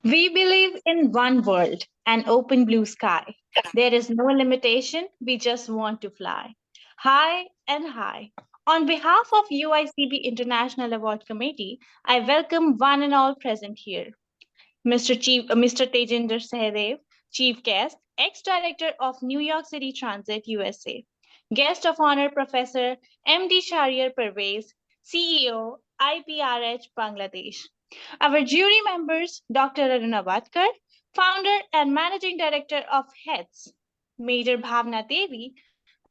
We believe in one world, an open blue sky. There is no limitation, we just want to fly. High and high. On behalf of UICB International Award Committee, I welcome one and all present here. Mr. Tejinder Sahadev, Chief Guest, ex-director of New York City Transit, USA. Guest of Honor Professor M.D. Shahriar Pervez, CEO, IPRH Bangladesh. Our jury members, Dr. Aruna Vatkar, founder and managing director of HETS, Major Bhavna Devi,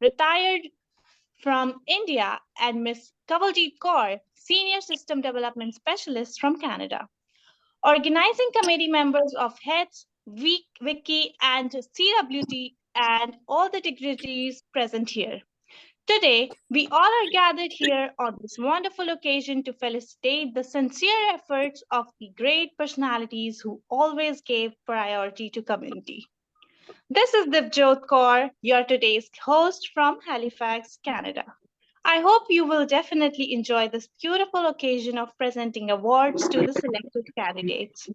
retired from India, and Ms. Kawaljeet Kaur, senior system development specialist from Canada. Organizing committee members of HETS, WICCI, and CWG, and all the dignitaries present here. Today, we all are gathered here on this wonderful occasion to felicitate the sincere efforts of the great personalities who always gave priority to community. This is Divjot Kaur, your today's host from Halifax, Canada. I hope you will definitely enjoy this beautiful occasion of presenting awards to the selected candidates.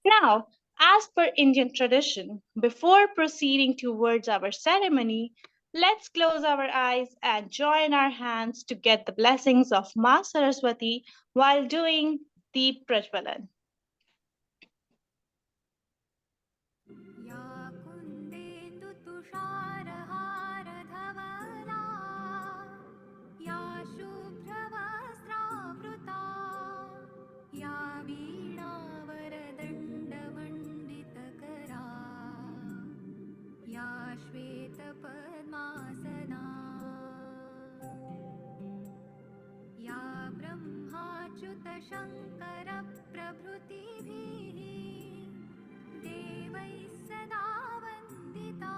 Now, as per Indian tradition, before proceeding towards our ceremony, let's close our eyes and join our hands to get the blessings of Ma Saraswati while doing Deep Prajwalan. या कुन्देन्दुतुषारहारधवला या शुभ्रवस्त्रावृता या वीणावरदण्डमण्डितकरा या श्वेतपद्मासना या ब्रह्माच्युतशङ्करप्रभृतिभिः देवैः सदा वन्दिता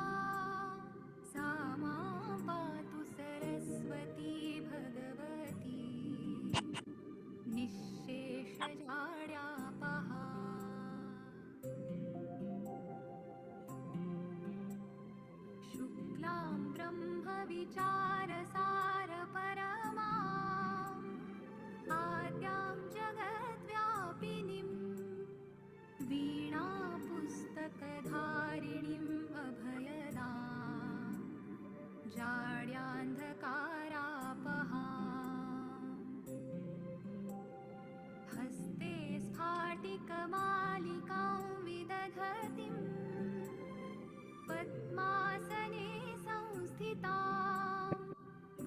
सा मां पातु सरस्वती भगवती निःशेषजाड्यापहा शुक्लां ब्रह्मविचारसारपरमा आद्यां जगद्व्यापिनीम् वीणापुस्तकधारिणीम् अभयदा जाड्यान्धकारापहा हस्ते स्फाटिकमालिकां विदधतीं पद्मासने संस्थितां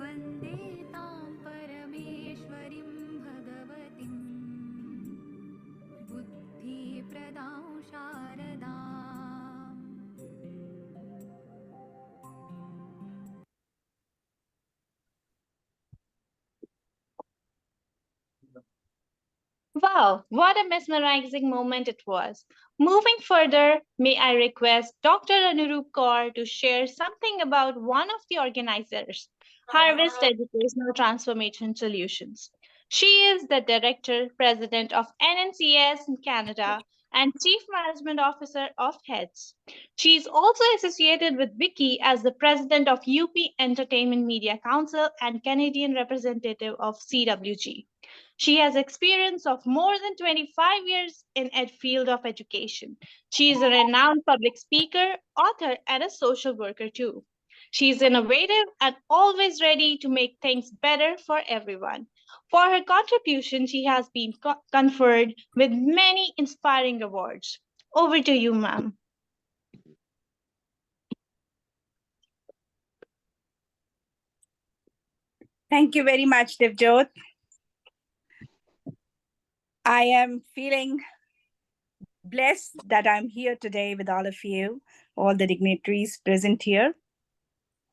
वन्दे तां परमेश्वरीं भगवतीं बुद्धिप्रदां शारदाम् Wow, what a mesmerizing moment it was. Moving further, may I request Dr. Anurup Kaur to share something about one of the organizers, Harvest Educational Transformation Solutions. She is the Director President of NNCS in Canada and Chief Management Officer of HETS. She is also associated with WICCI as the President of UP Entertainment Media Council and Canadian representative of CWG. She has experience of more than 25 years in the field of education. She is a renowned public speaker, author, and a social worker too. She is innovative and always ready to make things better for everyone. For her contribution, she has been conferred with many inspiring awards. Over to you, ma'am. Thank you very much, Divjot. I am feeling blessed that I'm here today with all of you, all the dignitaries present here.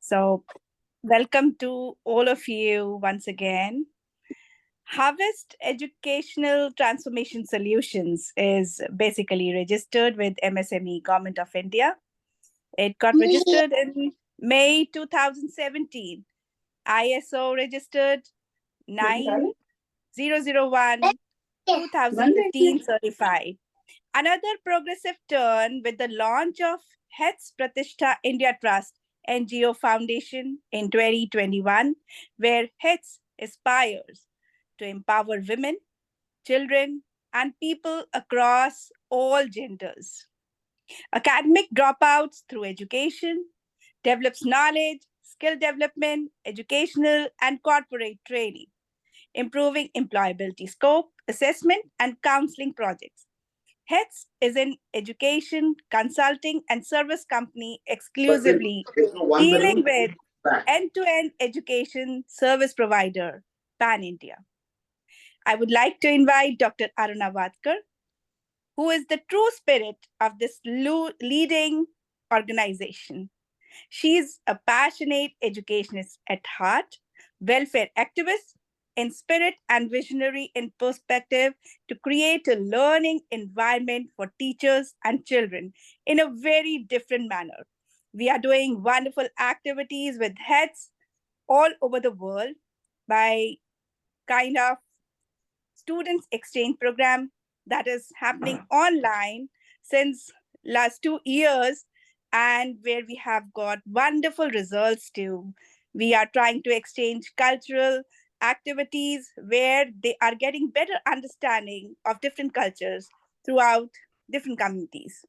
So welcome to all of you once again. Harvest Educational Transformation Solutions is basically registered with MSME Government of India. It got registered in May 2017. ISO registered 9001 2015 certified. Another progressive turn with the launch of HETS Pratishtha India Trust NGO Foundation in 2021, where HETS aspires to empower women, children, and people across all genders. Academic dropouts through education, develops knowledge, skill development, educational and corporate training, improving employability scope, assessment, and counseling projects. HETS is an education, consulting, and service company exclusively dealing with end-to-end education service provider, pan-India. I would like to invite Dr. Aruna Vadkar, who is the true spirit of this leading organization. She is a passionate educationist at heart, welfare activist in spirit, and visionary in perspective to create a learning environment for teachers and children in a very different manner. We are doing wonderful activities with heads all over the world by kind of students exchange program that is happening online since last 2 years, and where we have got wonderful results too. We are trying to exchange cultural activities where they are getting better understanding of different cultures throughout different communities.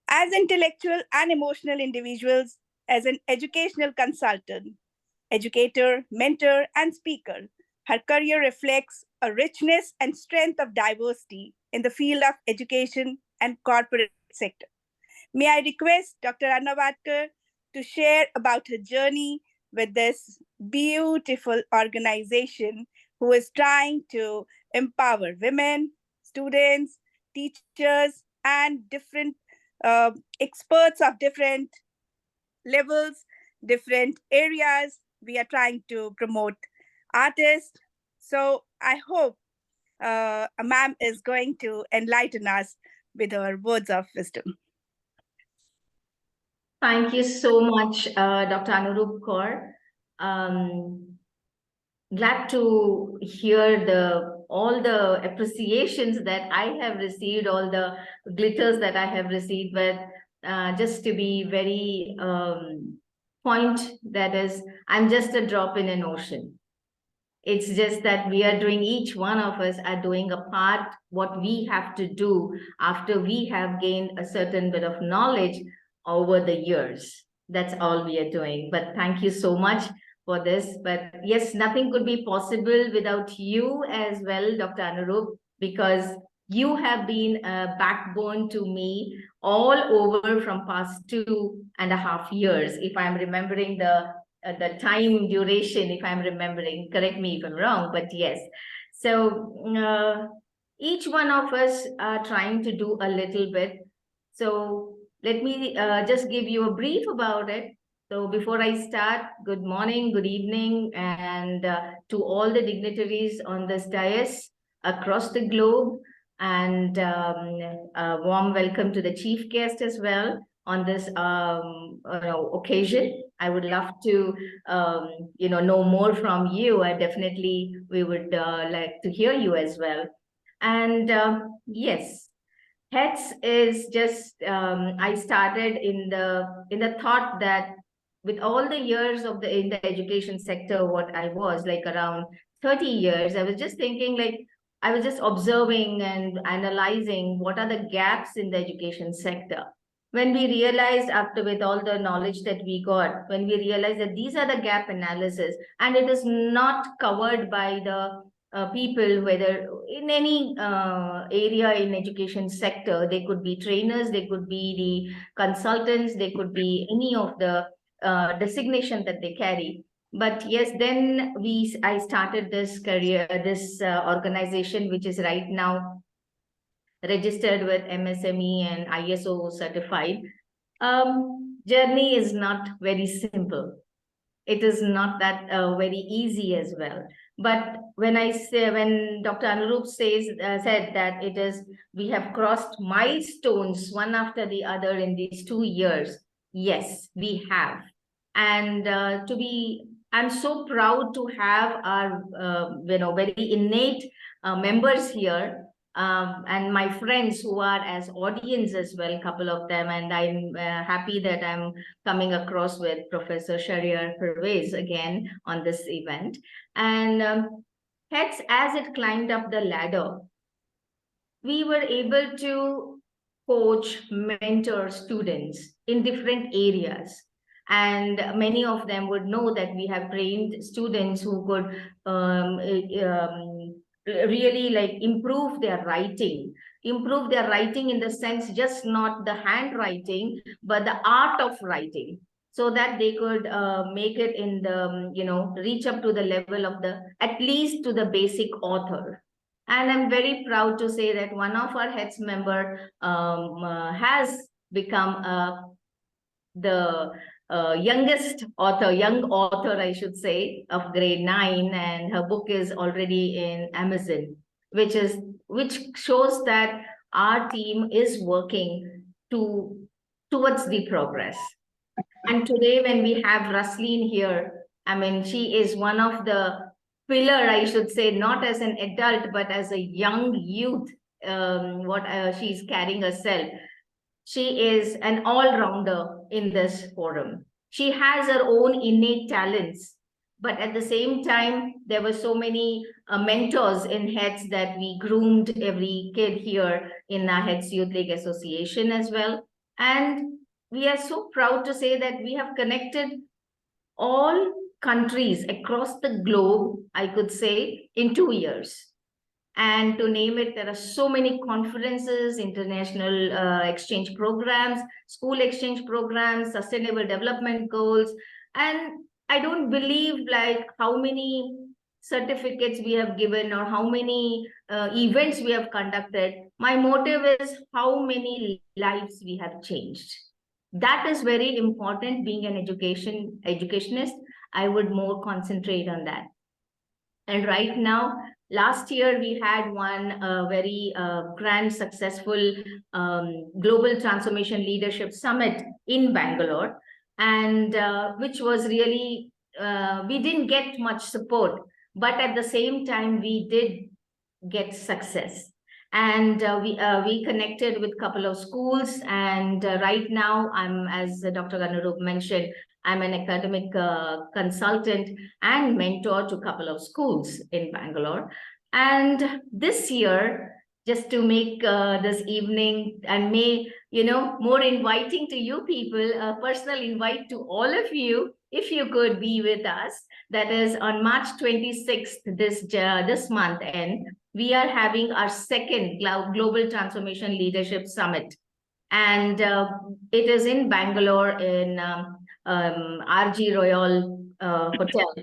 As intellectual and emotional individuals, as an educational consultant, educator, mentor, and speaker, her career reflects a richness and strength of diversity in the field of education and corporate sector. May I request Dr. Anna Vadkar to share about her journey with this beautiful organization who is trying to empower women, students, teachers, and different experts of different levels, different areas. We are trying to promote artists. So I hope ma'am is going to enlighten us with her words of wisdom. Thank you so much, Dr. Anurup Kaur. Um, Glad to hear all the appreciations that I have received, all the glitters that I have received. But just to be very point, that is, I'm just a drop in an ocean. It's just that we are doing, each one of us are doing a part, what we have to do after we have gained a certain bit of knowledge over the years. That's all we are doing. But thank you so much for this. But yes, nothing could be possible without you as well, Dr. Anurup, because you have been a backbone to me all over from past 2.5 years, if I'm remembering the time duration, if I'm remembering, correct me if I'm wrong, but yes. So each one of us are trying to do a little bit. So let me just give you a brief about it. So before I start, good morning, good evening, and to all the dignitaries on this dais across the globe, and a warm welcome to the chief guest as well on this occasion. I would love to know more from you. I definitely, we would like to hear you as well. And yes, HETS is just I started in the thought that with all the years of in the education sector, what I was like around 30 years, I was just thinking, like, I was just observing and analyzing what are the gaps in the education sector. When we realized, after with all the knowledge that we got, when we realized that these are the gap analysis and it is not covered by the people, whether in any area in education sector, they could be trainers, they could be the consultants, they could be any of the designation that they carry. But yes, then I started this career, this organization, which is right now registered with MSME and ISO certified. Journey is not very simple. It is not that very easy as well. But when Dr. Anurup said that it is, we have crossed milestones one after the other in these 2 years. Yes, we have. And I'm so proud to have our, very innate members here, and my friends who are as audience as well, couple of them. And I'm happy that I'm coming across with Professor Shahriar Pervez again on this event. And HETS, as it climbed up the ladder, we were able to coach, mentor students in different areas. And many of them would know that we have trained students who could really like improve their writing in the sense just not the handwriting, but the art of writing, so that they could make it in the, reach up to the level of the, at least to the basic author. And I'm very proud to say that one of our HETS member has become the young author, I should say, of grade 9, and her book is already in Amazon, which shows that our team is working towards the progress. And today, when we have Rasleen here, I mean, she is one of the pillar, I should say, not as an adult, but as a young youth, what she's carrying herself. She is an all-rounder in this forum. She has her own innate talents, but at the same time, there were so many mentors in HETS that we groomed every kid here in our HETS Youth League Association as well. And we are so proud to say that we have connected all countries across the globe, I could say, in 2 years. And to name it, there are so many conferences, international exchange programs, school exchange programs, sustainable development goals. And I don't believe like how many certificates we have given or how many events we have conducted. My motive is how many lives we have changed. That is very important. Being an educationist, I would more concentrate on that. And right now, last year we had one very grand, successful Global Transformation Leadership Summit in Bangalore, and which was really, we didn't get much support, but at the same time, we did get success. And we connected with a couple of schools, and right now I'm, as Dr. Ganurup mentioned, I'm an academic consultant and mentor to a couple of schools in Bangalore. And this year, just to make this evening and more inviting to you people, a personal invite to all of you, if you could be with us. That is on March 26th, this month end, we are having our second Global Transformation Leadership Summit. And it is in Bangalore in RG Royal Hotel.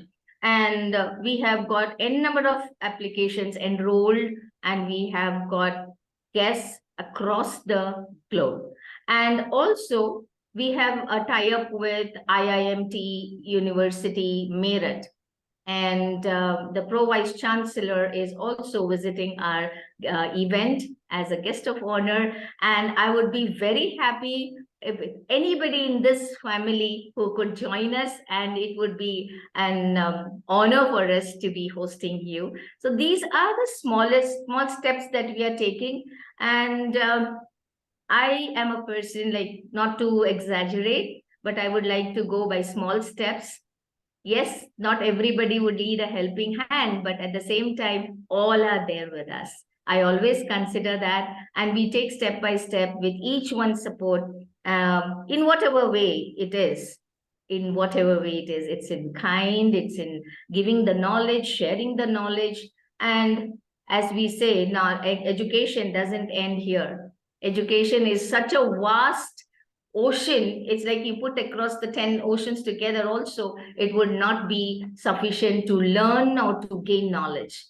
And we have got n number of applications enrolled, and we have got guests across the globe. And also, we have a tie-up with IIMT University, Meerut. And the Pro Vice Chancellor is also visiting our event as a guest of honor. And I would be very happy if anybody in this family who could join us, and it would be an honor for us to be hosting you. So these are the small steps that we are taking. And I am a person, like, not to exaggerate, but I would like to go by small steps. Yes, not everybody would lead a helping hand, but at the same time, all are there with us. I always consider that, and we take step by step with each one's support, in whatever way it is. In whatever way it is, it's in kind, it's in giving the knowledge, sharing the knowledge. And as we say, now education doesn't end here. Education is such a vast ocean. It's like you put across the 10 oceans together also, it would not be sufficient to learn or to gain knowledge.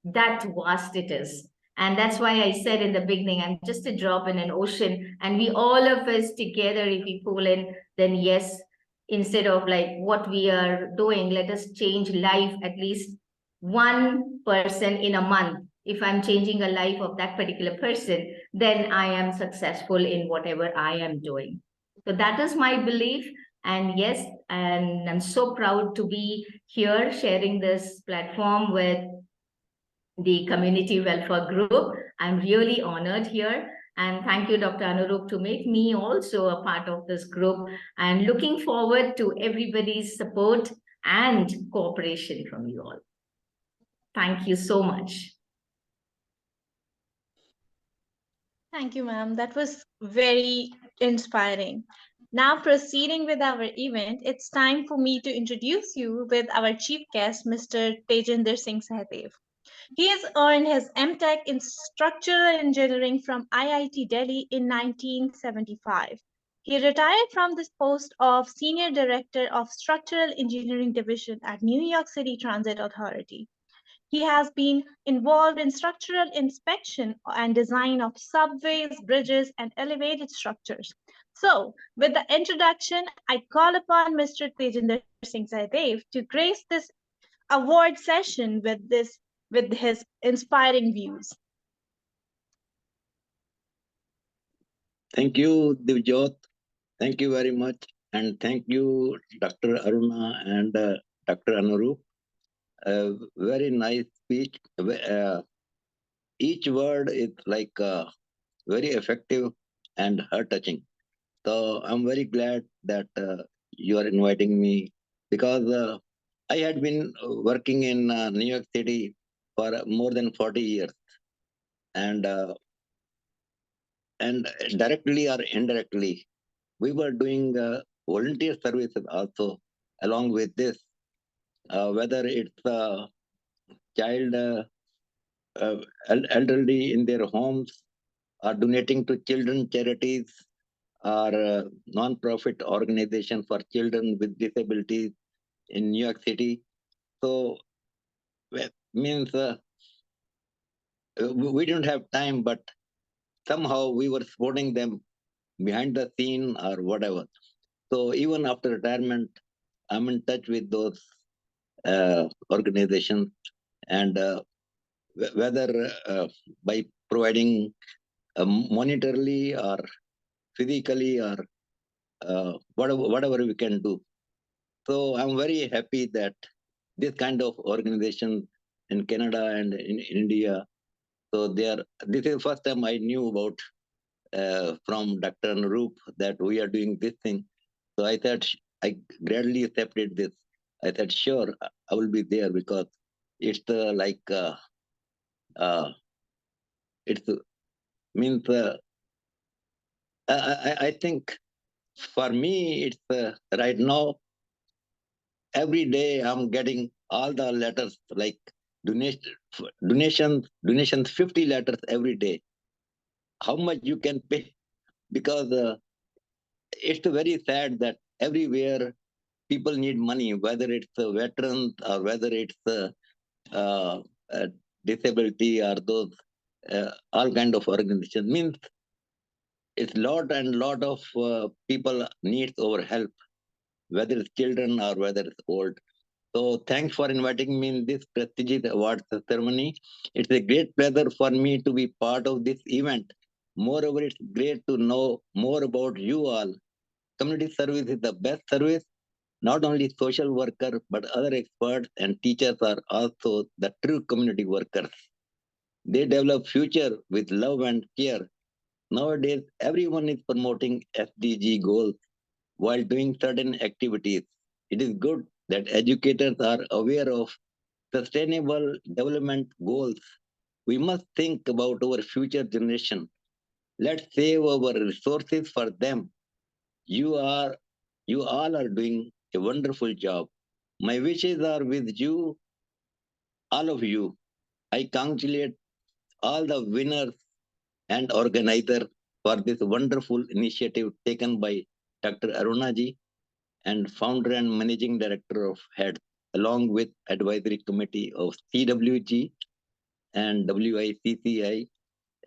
That vast it is. And that's why I said in the beginning, I'm just a drop in an ocean, and we all of us together, if we pull in, then yes, instead of like what we are doing, let us change life, at least one person in a month. If I'm changing a life of that particular person, then I am successful in whatever I am doing. So that is my belief. And yes, and I'm so proud to be here sharing this platform with the Community Welfare Group. I'm really honored here. And thank you, Dr. Anurup, to make me also a part of this group, and looking forward to everybody's support and cooperation from you all. Thank you so much. Thank you, ma'am. That was very inspiring. Now, proceeding with our event, it's time for me to introduce you with our chief guest, Mr. Tejinder Singh Sahdev. He has earned his MTech in Structural Engineering from IIT Delhi in 1975. He retired from this post of Senior Director of Structural Engineering Division at New York City Transit Authority. He has been involved in structural inspection and design of subways, bridges, and elevated structures. So, with the introduction, I call upon Mr. Tejinder Singh Sahdev to grace this award session with his inspiring views. Thank you, Divjot. Thank you very much. And thank you, Dr. Aruna and Dr. Anurup. Very nice speech. Each word is like very effective and heart touching. So I'm very glad that you are inviting me because I had been working in New York City for more than 40 years. And and directly or indirectly, we were doing volunteer services also along with this, whether it's child elderly in their homes or donating to children charities or non-profit organization for children with disabilities in New York City. So means we didn't have time, but somehow we were supporting them behind the scene or whatever. So even after retirement, I'm in touch with those organizations, and whether by providing monetarily or physically or whatever we can do. So I'm very happy that this kind of organization in Canada and in India. So this is the first time I knew about from Dr. Naroop that we are doing this thing. So I thought I gladly accepted this. I said, sure, I will be there because it's it means I think for me it's right now every day I'm getting all the letters like donations 50 letters every day. How much you can pay? Because it's very sad that everywhere people need money, whether it's veterans or whether it's uh, uh, disability or those all kind of organizations. Means it's lot and lot of people needs our help, whether it's children or whether it's old. So thanks for inviting me in this prestigious awards ceremony. It's a great pleasure for me to be part of this event. Moreover, it's great to know more about you all. Community service is the best service. Not only social worker, but other experts and teachers are also the true community workers. They develop future with love and care. Nowadays, everyone is promoting SDG goals while doing certain activities. It is good that educators are aware of sustainable development goals. We must think about our future generation. Let's save our resources for them. You are you all are doing a wonderful job. My wishes are with you, all of you. I congratulate all the winners and organizers for this wonderful initiative taken by Dr. Arunaji and founder and managing director of HETS, along with advisory committee of CWG and WICCI.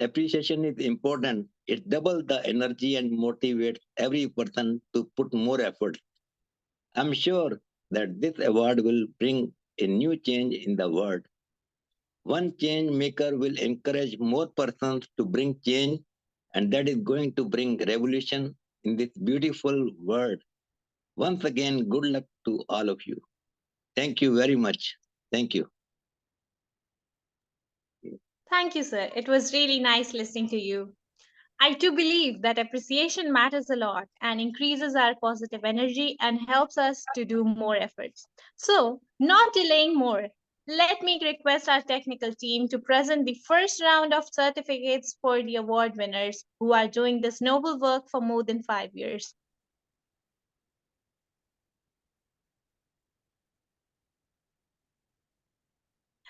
Appreciation is important. It doubles the energy and motivates every person to put more effort. I'm sure that this award will bring a new change in the world. One change maker will encourage more persons to bring change, and that is going to bring revolution in this beautiful world. Once again, good luck to all of you. Thank you very much. Thank you. Thank you, sir. It was really nice listening to you. I too believe that appreciation matters a lot and increases our positive energy and helps us to do more efforts. So, not delaying more, Let me request our technical team to present the first round of certificates for the award winners who are doing this noble work for more than 5 years.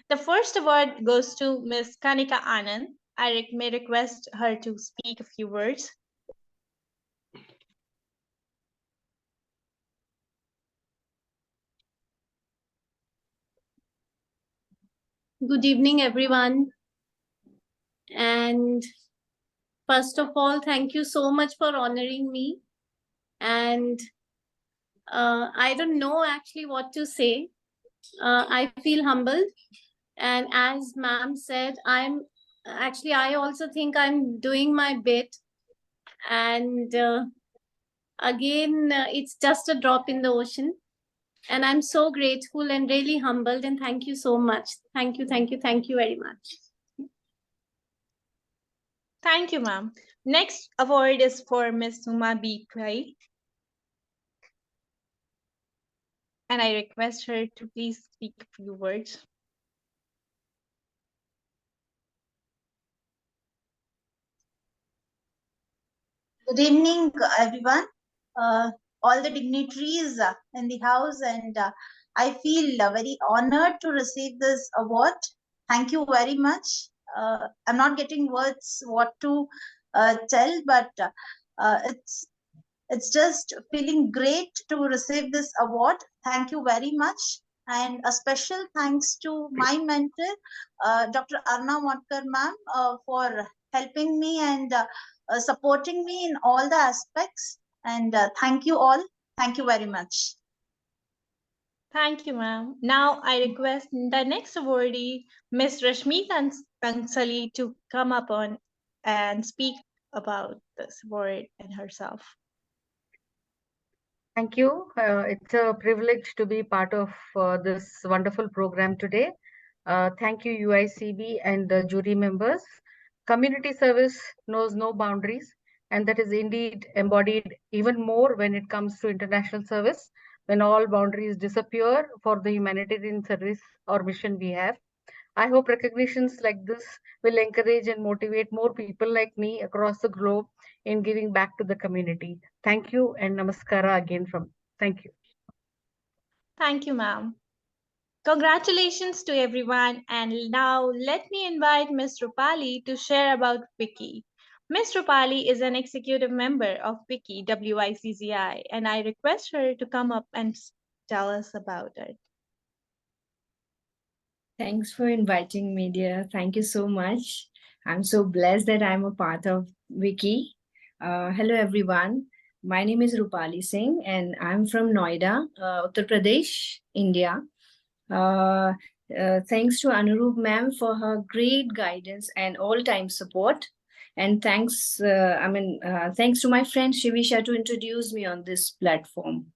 The first award goes to Ms. Kanika Anand. I may request her to speak a few words. Good evening, everyone. And first of all, thank you so much for honoring me. And I don't know actually what to say. I feel humbled. And as ma'am said, I also think I'm doing my bit. And again, it's just a drop in the ocean. And I'm so grateful and really humbled. And thank you so much. Thank you very much. Thank you, ma'am. Next award is for Ms. Suma B. Pai. And I request her to please speak a few words. Good evening, everyone. All the dignitaries in the house, and I feel very honored to receive this award. Thank you very much. I'm not getting words what to tell, but it's just feeling great to receive this award. Thank you very much. And a special thanks to my mentor, Dr. Arna Motkar ma'am, for helping me and supporting me in all the aspects. And thank you all. Thank you very much. Thank you, ma'am. Now I request the next awardee, Ms. Rashmi Kansali, to come up on and speak about this award and herself. Thank you. It's a privilege to be part of this wonderful program today. Thank you, UICB and the jury members. Community service knows no boundaries, and that is indeed embodied even more when it comes to international service, when all boundaries disappear for the humanitarian service or mission we have. I hope recognitions like this will encourage and motivate more people like me across the globe in giving back to the community. Thank you and namaskara again thank you. Thank you, ma'am. Congratulations to everyone. And now let me invite Ms. Rupali to share about WICCI. Ms. Rupali is an executive member of WICCI, WICCI, and I request her to come up and tell us about it. Thanks for inviting me, dear. Thank you so much. I'm so blessed that I'm a part of WICCI. Hello, everyone. My name is Rupali Singh, and I'm from Noida, Uttar Pradesh, India. Thanks to Anurup ma'am for her great guidance and all-time support. And thanks to my friend Shivisha to introduce me on this platform.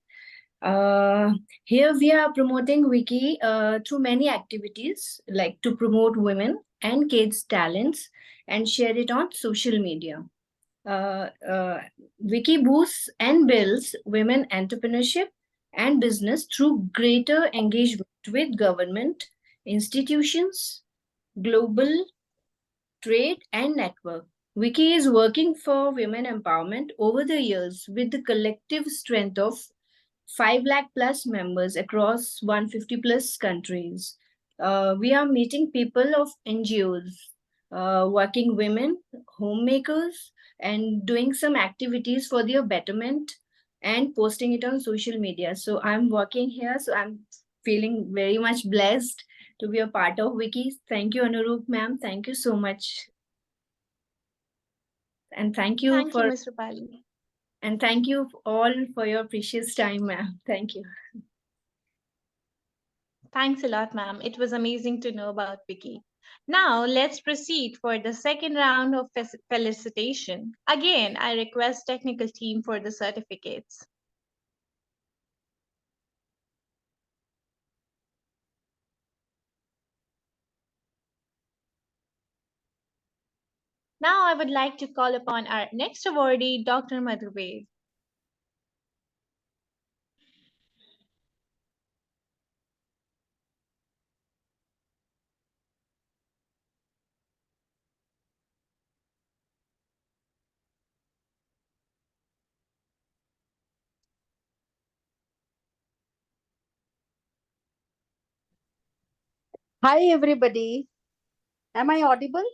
Here we are promoting WICCI through many activities, like to promote women and kids' talents and share it on social media. WICCI boosts and builds women entrepreneurship and business through greater engagement with government, institutions, global trade and network. WICCI is working for women empowerment over the years with the collective strength of 5 lakh plus members across 150 plus countries. We are meeting people of NGOs, working women, homemakers, and doing some activities for their betterment and posting it on social media. So I'm working here, so I'm feeling very much blessed to be a part of WICCI. Thank you, Anurup ma'am. Thank you so much. And thank you Ms. Rupali. And thank you all for your precious time, ma'am. Thank you. Thanks a lot, ma'am. It was amazing to know about WICCI. Now let's proceed for the second round of felicitation. Again, I request technical team for the certificates. Now I would like to call upon our next awardee, Dr. Madhubed. Hi, everybody. Am I audible?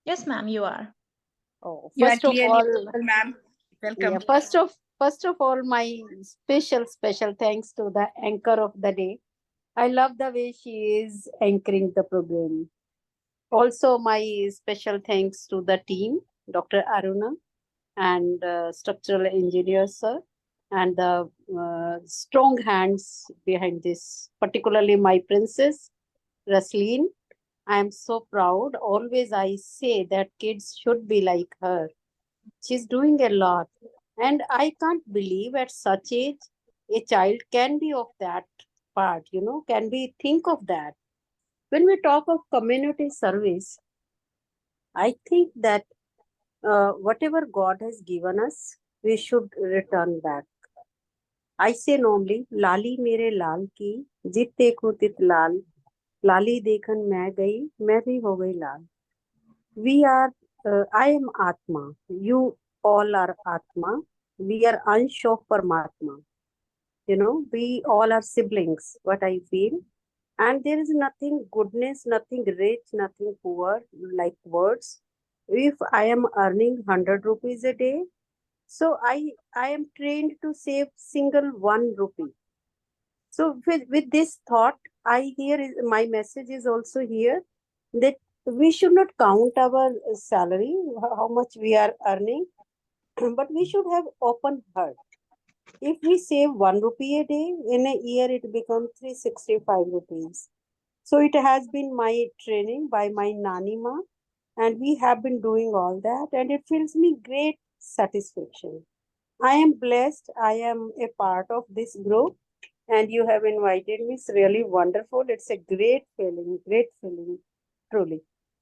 Yes, ma'am, you are. Oh, You are first of clearly all, audible, ma'am. Welcome. yeah, first of all, my special thanks to the anchor of the day. I love the way she is anchoring the program. Also, my special thanks to the team, Dr. Aruna and structural engineer sir, and the strong hands behind this, particularly my princess, Rasleen. I am so proud. Always I say that kids should be like her. She's doing a lot. And I can't believe at such age a child can be of that part, can we think of that? When we talk of community service, I think that whatever God has given us, we should return back. I say normally, लाली मेरे लाल की जित देखूं तित लाल लाली देखन मैं गई मैं भी हो गई लाल. We are, I am Atma. You all are Atma. We are Ansh of Paramatma. We all are siblings, what I feel. And there is nothing goodness, nothing rich, nothing poor, like words. If I am earning 100 rupees a day, so I am trained to save single 1 rupee. So with this thought, my message is also here that we should not count our salary, how much we are earning, but we should have open heart. If we save 1 rupee a day, in a year it becomes 365 rupees. So it has been my training by my Nanima, and we have been doing all that, and it fills me great satisfaction. I am blessed. I am a part of this group, and you have invited me. It's really wonderful. It's a great feeling, truly.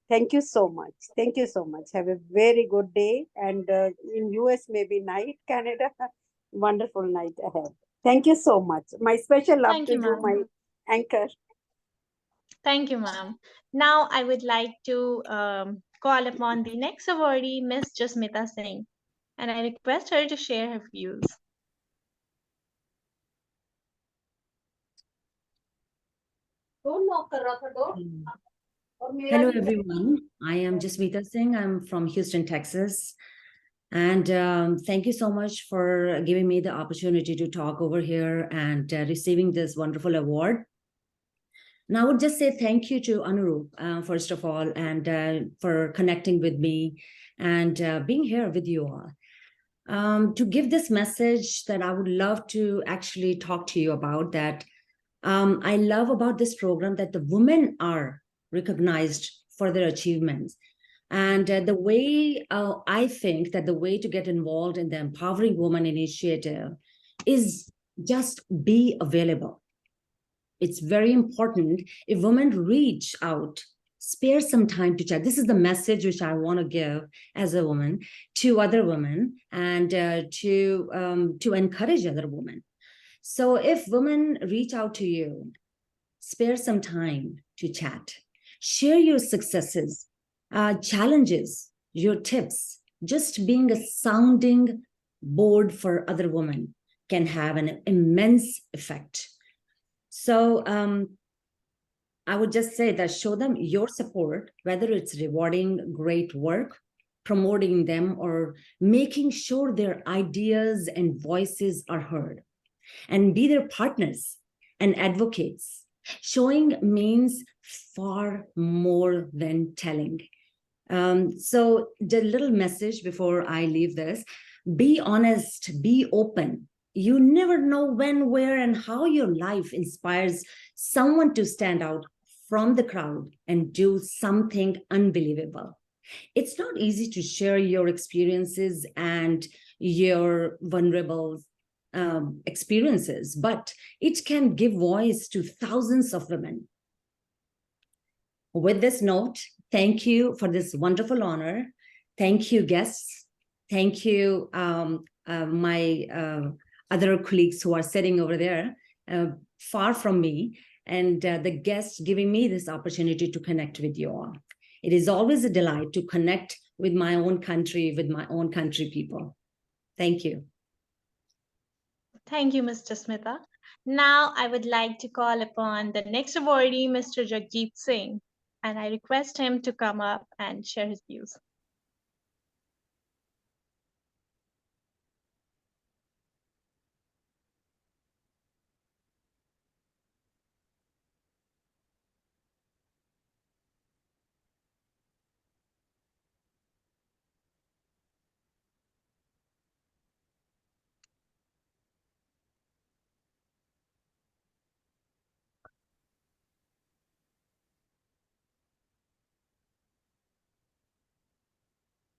Thank you so much. Thank you so much. Have a very good day. And in US, maybe night, Canada, wonderful night ahead. Thank you so much. My special love Thank to you, you, ma'am. my anchor. Thank you, ma'am. Now I would like to call upon the next awardee, Miss Jasmita Singh, and I request her to share her views. Hello, everyone. I am Jasmeeta Singh. I'm from Houston, Texas. And thank you so much for giving me the opportunity to talk over here and receiving this wonderful award. Now, I would just say thank you to Anurup, first of all, and for connecting with me and being here with you all. To give this message that I would love to actually talk to you about that I love about this program that the women are recognized for their achievements. And the way I think that the way to get involved in the Empowering Women Initiative is just be available. It's very important if women reach out, spare some time to chat. This is the message which I want to give as a woman to other women and to encourage other women. So if women reach out to you, spare some time to chat, share your successes, challenges, your tips. Just being a sounding board for other women can have an immense effect. So I would just say that show them your support, whether it's rewarding great work, promoting them, or making sure their ideas and voices are heard. And be their partners and advocates. Showing means far more than telling. So the little message before I leave this, be honest, be open. You never know when, where, and how your life inspires someone to stand out from the crowd and do something unbelievable. It's not easy to share your experiences and your vulnerable experiences, but it can give voice to thousands of women. With this note, thank you for this wonderful honor. Thank you, guests. Thank you, my other colleagues who are sitting over there far from me, and the guests giving me this opportunity to connect with you all. It is always a delight to connect with my own country, with my own country people. Thank you. Thank you, Ms. Jasmita. Now I would like to call upon the next awardee, Mr. Jagjit Singh, and I request him to come up and share his views.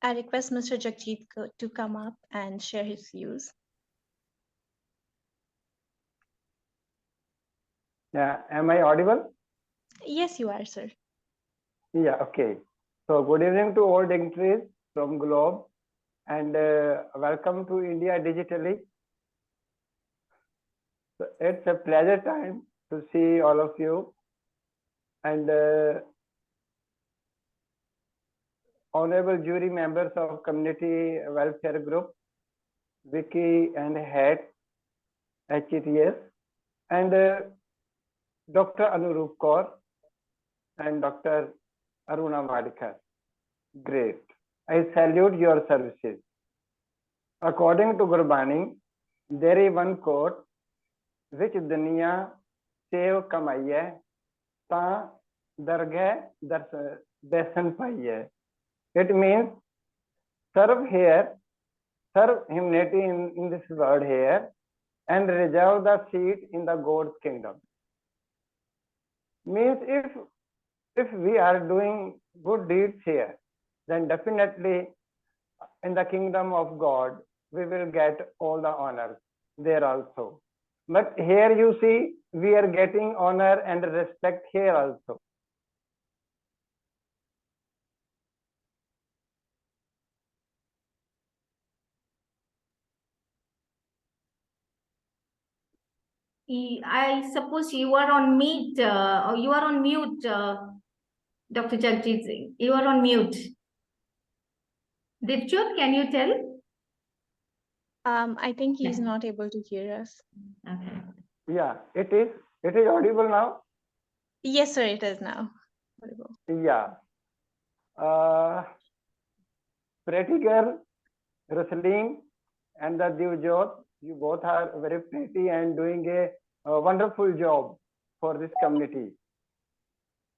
I request Mr. Jagjit to come up and share his views. Yeah, am I audible? Yes, you are, sir. Yeah, okay. So good evening to all dignitaries from Globe and welcome to India digitally. So it's a pleasure time to see all of you and honorable jury members of Community Welfare Group, WICCI and HETS, and Dr. Anurup Kaur and Dr. Aruna Wadikar. Great. I salute your services. According to Gurbani, there is one quote which dunya sev kamaiye ta dargah darshan paiye. It means serve here, serve humanity in this world here, and reserve the seat in the God's kingdom. Means if we are doing good deeds here, then definitely in the kingdom of God we will get all the honors there also. But here you see we are getting honor and respect here also. I suppose you are on mute, or you are on mute, Dr. Jagjit Singh. You are on mute. Divjot, can you tell? I think he's not able to hear us. Okay. Yeah, it is audible now. Yes, sir, it is now. Audible. Yeah. Pretty girl, Rosaline and the Divjot, you both are very pretty and doing a wonderful job for this community.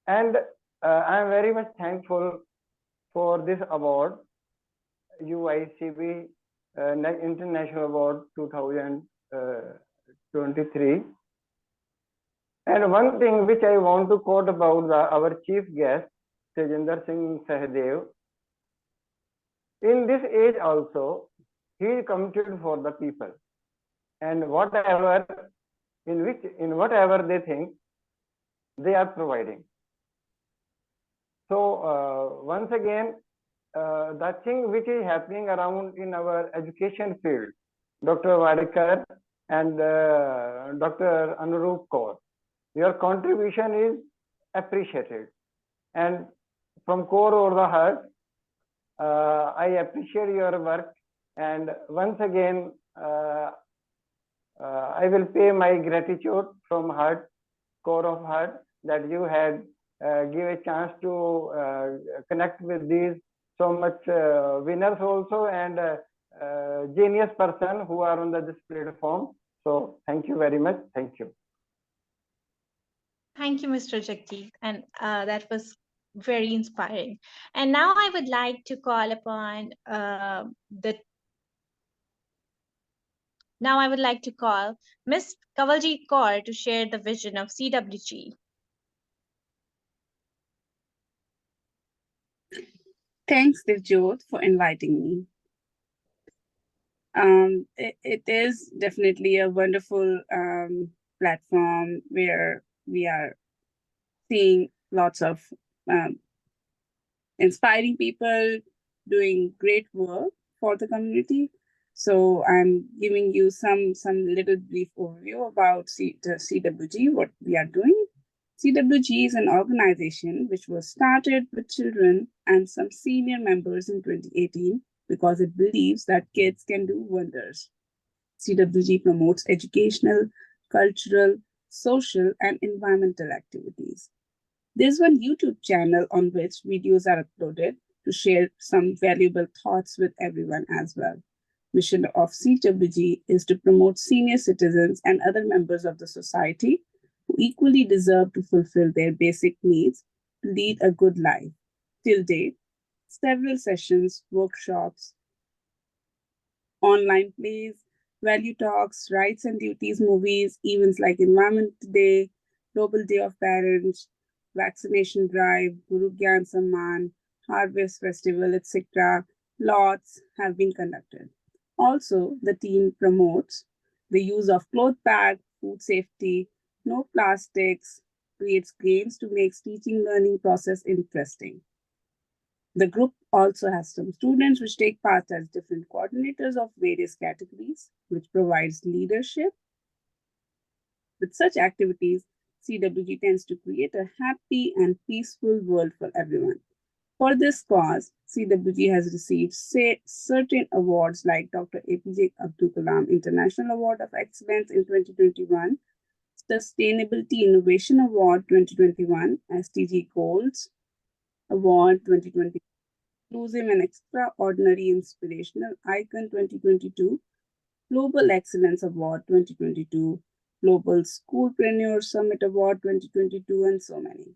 And I am very much thankful for this award, UICB International Award 2023. And one thing which I want to quote about our chief guest, Tejinder Singh Sahdev. In this age also, he is committed for the people, and whatever in whatever they think, they are providing. So once again, the thing which is happening around in our education field, Dr. Wadikar and Dr. Anurup Kaur, your contribution is appreciated, and from core of the heart, I appreciate your work, and once again I will pay my gratitude from heart, core of heart, that you had give a chance to connect with these so much winners also and genius person who are on this platform. So thank you very much. Thank you. Thank you, Mr. Jagjit, and that was very inspiring. And now I would like to call upon Ms. Kawaljit Kaur to share the vision of CWG. Thanks, Divjot, for inviting me. It is definitely a wonderful platform where we are seeing lots of inspiring people doing great work for the community. So I'm giving you some little brief overview about the CWG, what we are doing. CWG is an organization which was started with children and some senior members in 2018 because it believes that kids can do wonders. CWG promotes educational, cultural, social, and environmental activities. There's one YouTube channel on which videos are uploaded to share some valuable thoughts with everyone as well. Mission of CWG is to promote senior citizens and other members of the society who equally deserve to fulfill their basic needs to lead a good life. Till date, several sessions, workshops, online plays, value talks, rights and duties movies, events like Environment Day, Global Day of Parents, vaccination drive, Guru Gyan Samman, Harvest Festival, etc. Lots have been conducted. Also, the team promotes the use of cloth bag, food safety, no plastics, creates games to make teaching learning process interesting. The group also has some students which take part as different coordinators of various categories, which provides leadership. With such activities, CWG tends to create a happy and peaceful world for everyone. For this cause, CWG has received certain awards like Dr. APJ Abdul Kalam International Award of Excellence in 2021, Sustainability Innovation Award 2021, STG Golds Award 2020, Inclusive and Extraordinary Inspirational Icon 2022, Global Excellence Award 2022, Global Schoolpreneur Summit Award 2022, and so many.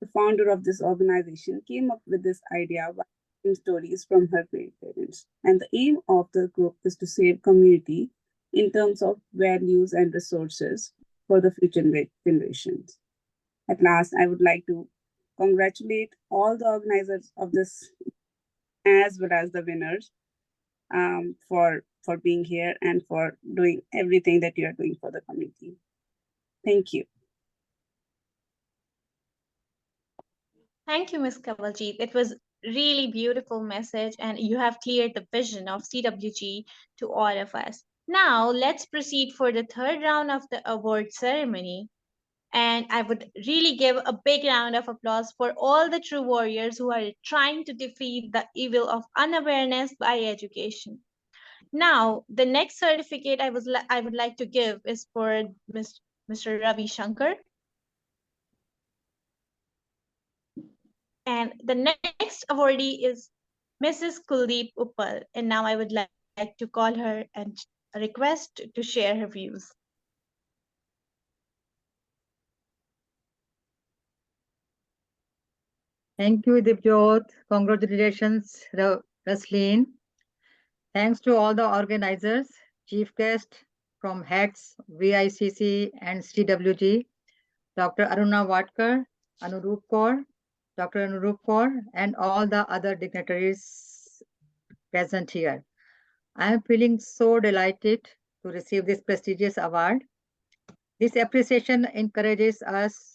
The founder of this organization came up with this idea by hearing stories from her grandparents. And the aim of the group is to save community in terms of values and resources for the future generations. At last, I would like to congratulate all the organizers of this as well as the winners for being here and for doing everything that you are doing for the community. Thank you. Thank you, Ms. Kawaljeet. It was really beautiful message, and you have cleared the vision of CWG to all of us. Now, let's proceed for the third round of the award ceremony. And I would really give a big round of applause for all the true warriors who are trying to defeat the evil of unawareness by education. Now, the next certificate I would like to give is for Mr. Ravi Shankar. And the next awardee is Mrs. Kuldeep Uppal. And now I would like to call her and request to share her views. Thank you, Dipjot. Congratulations, Rasleen. Thanks to all the organizers, chief guest from HETS, WICC and CWG, Dr. Aruna Watkar, Anurup Kaur, Dr. Anurup Kaur, and all the other dignitaries present here. I am feeling so delighted to receive this prestigious award. This appreciation encourages us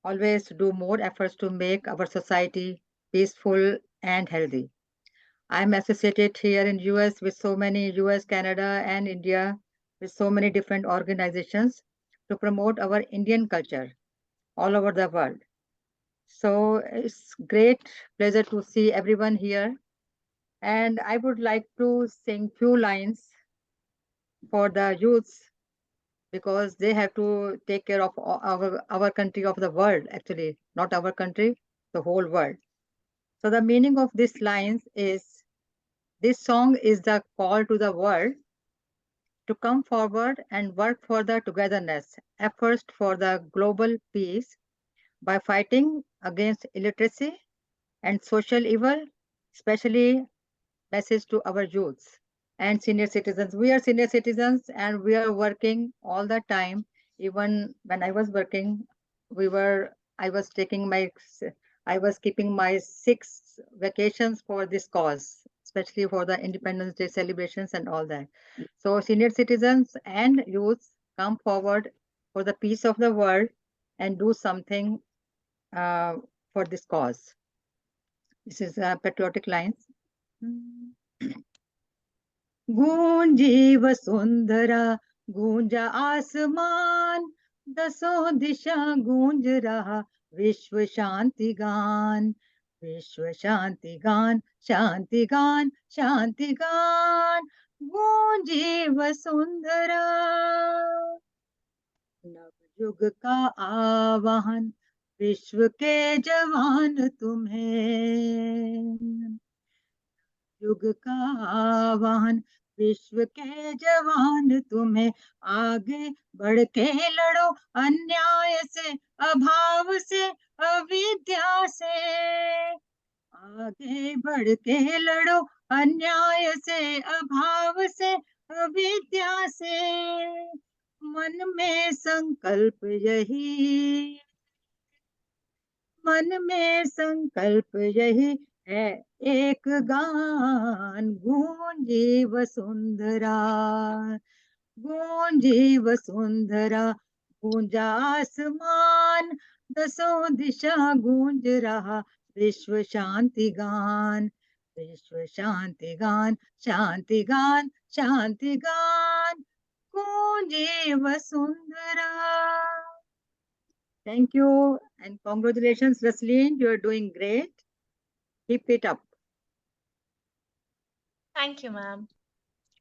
always to do more efforts to make our society peaceful and healthy. I'm associated here in US with so many US, Canada, and India with so many different organizations to promote our Indian culture all over the world. So it's great pleasure to see everyone here. And I would like to sing few lines for the youths because they have to take care of our country, of the world, actually, not our country, the whole world. So the meaning of these lines is, this song is the call to the world to come forward and work for the togetherness, efforts for the global peace by fighting against illiteracy and social evil, especially message to our youths and senior citizens. We are senior citizens and we are working all the time. Even when I was working, I was keeping my 6 vacations for this cause, especially for the Independence Day celebrations and all that. So senior citizens and youths, come forward for the peace of the world and do something for this cause. This is patriotic lines. गूंजी वसुंधरा गूंजा आसमान, दसों दिशा गूंज रहा विश्व शांति गान, विश्व शांति गान, शांति गान, शांति गान, गूंजी वसुंधरा. नवयुग का आवाहन विश्व के जवान तुम्हें, युग का आह्वान विश्व के जवान तुम्हें, आगे बढ़ के लड़ो अन्याय से, अभाव से, अविद्या से, आगे बढ़ के लड़ो अन्याय से, अभाव से, अविद्या से, मन में संकल्प यही, मन में संकल्प यही है, एक गान गूंजे वसुंधरा, गूंजे वसुंधरा, गूंजा आसमान, दसों दिशा गूंज रहा, विश्व शांति गान, विश्व शांति गान, शांति गान, शांति गान, गूंजे Vasundhara. Thank you and congratulations, Rasleen. You are doing great. Keep it up. Thank you, ma'am.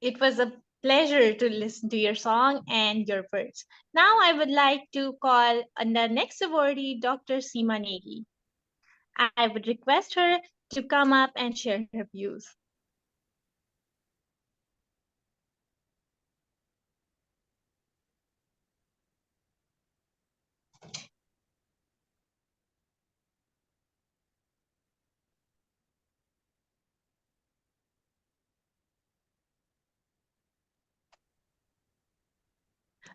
It was a pleasure to listen to your song and your words. Now I would like to call on the next awardee, Dr. Seema Negi. I would request her to come up and share her views.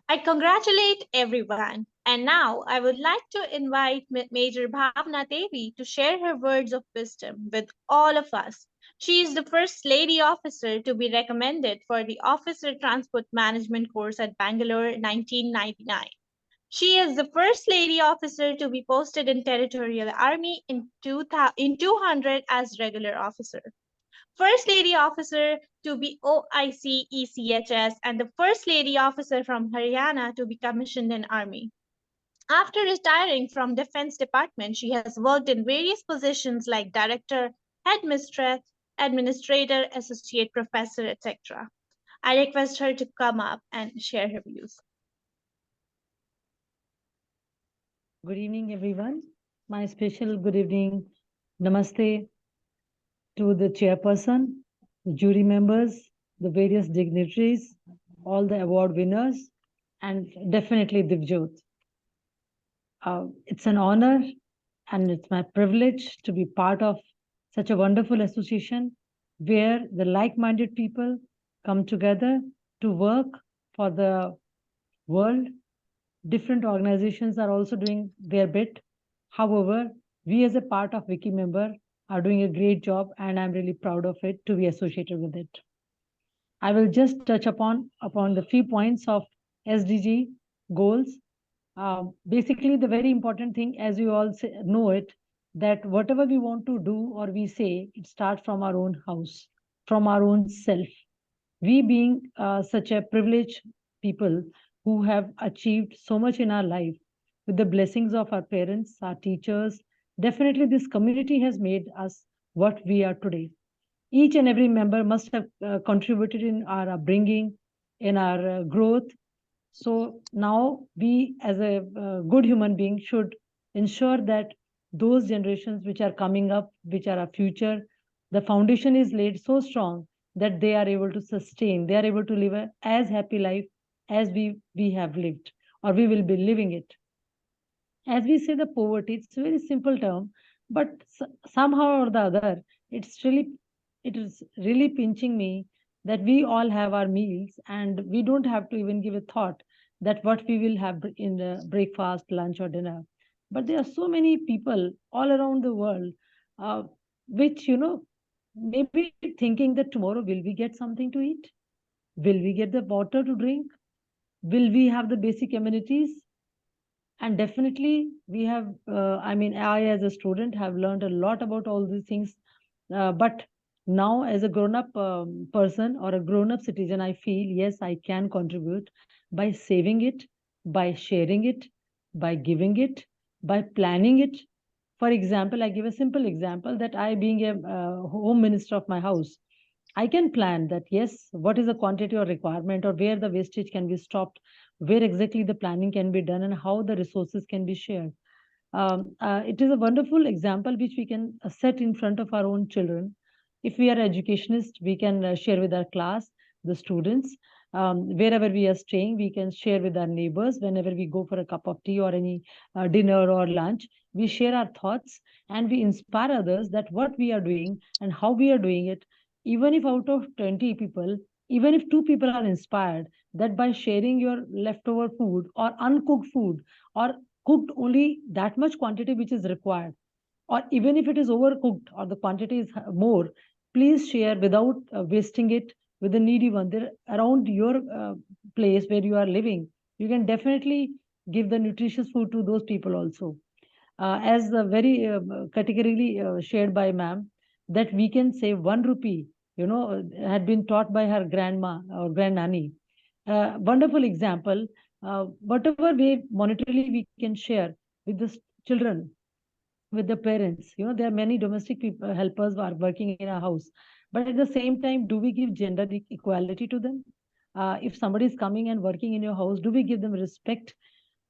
I congratulate everyone. And now I would like to invite Major Bhavna Devi to share her words of wisdom with all of us. She is the first lady officer to be recommended for the Officer Transport Management course at Bangalore 1999. She is the first lady officer to be posted in Territorial Army in 200 as regular officer. First Lady Officer to be OIC ECHS, and the First Lady Officer from Haryana to be commissioned in Army. After retiring from Defense Department, she has worked in various positions like Director, Headmistress, Administrator, Associate Professor, etc. I request her to come up and share her views. Good evening, everyone. My special good evening, namaste to the chairperson, the jury members, the various dignitaries, all the award winners, and definitely Divjot. It's an honor and it's my privilege to be part of such a wonderful association where the like-minded people come together to work for the world. Different organizations are also doing their bit. However, we as a part of WICCI member are doing a great job and I'm really proud of it to be associated with it. I will just touch upon the few points of SDG goals. Basically, the very important thing, as you all know it, that whatever we want to do or we say, it starts from our own house, from our own self. We being such a privileged people who have achieved so much in our life with the blessings of our parents, our teachers, definitely this community has made us what we are today. Each and every member must have contributed in our upbringing, in our growth. So now we as a good human being should ensure that those generations which are coming up, which are our future, the foundation is laid so strong that they are able to sustain, they are able to live a as happy life as we have lived or we will be living it. As we say the poverty, it's a very simple term, but somehow or the other, it is really pinching me that we all have our meals and we don't have to even give a thought that what we will have in the breakfast, lunch or dinner. But there are so many people all around the world, which, maybe thinking that tomorrow will we get something to eat? Will we get the water to drink? Will we have the basic amenities? And definitely we have, I as a student have learned a lot about all these things. But now as a grown-up person or a grown-up citizen, I feel, yes, I can contribute by saving it, by sharing it, by giving it, by planning it. For example, I give a simple example that I, being a home minister of my house, I can plan that, yes, what is the quantity or requirement or where the wastage can be stopped, where exactly the planning can be done and how the resources can be shared. It is a wonderful example which we can set in front of our own children. If we are educationists, we can share with our class, the students. Wherever we are staying, we can share with our neighbors. Whenever we go for a cup of tea or any dinner or lunch, we share our thoughts and we inspire others that what we are doing and how we are doing it. Even if out of 20 people, even if 2 people are inspired, that by sharing your leftover food or uncooked food or cooked only that much quantity which is required, or even if it is overcooked or the quantity is more, please share without wasting it with the needy one there around your place where you are living. You can definitely give the nutritious food to those people also. As very categorically shared by ma'am, that we can save 1 rupee, had been taught by her grandma or grandnanny. Wonderful example. Whatever way monetarily we can share with the children, with the parents. There are many domestic people, helpers who are working in a house. But at the same time, do we give gender equality to them? If somebody is coming and working in your house, do we give them respect?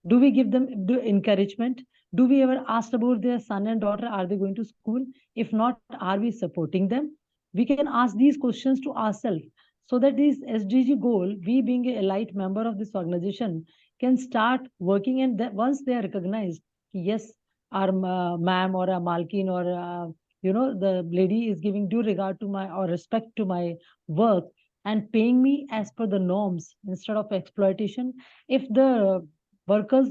Do we give them encouragement? Do we ever ask about their son and daughter? Are they going to school? If not, are we supporting them? We can ask these questions to ourselves so that this SDG goal, we being a elite member of this organization, can start working. And that once they are recognized, yes, our ma'am or a malkin or the lady is giving due regard to my or respect to my work and paying me as per the norms instead of exploitation. If the workers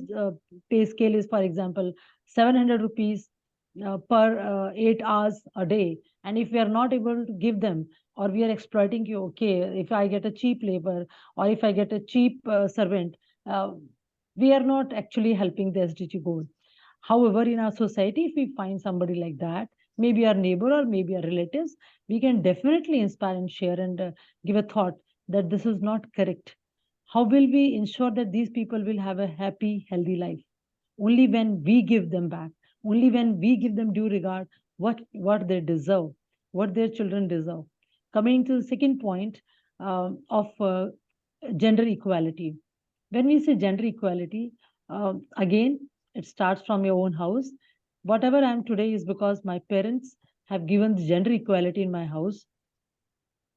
pay scale is, for example, 700 rupees per 8 hours a day, and if we are not able to give them, or we are exploiting you, okay, if I get a cheap labor or if I get a cheap servant, uh, we are not actually helping the SDG goal. However, in our society, if we find somebody like that, maybe our neighbor or maybe our relatives, we can definitely inspire and share and give a thought that this is not correct. How will we ensure that these people will have a happy, healthy life? Only when we give them back, only when we give them due regard, what they deserve, what their children deserve. Coming to the second point of gender equality. When we say gender equality, again, it starts from your own house. Whatever I am today is because my parents have given the gender equality in my house.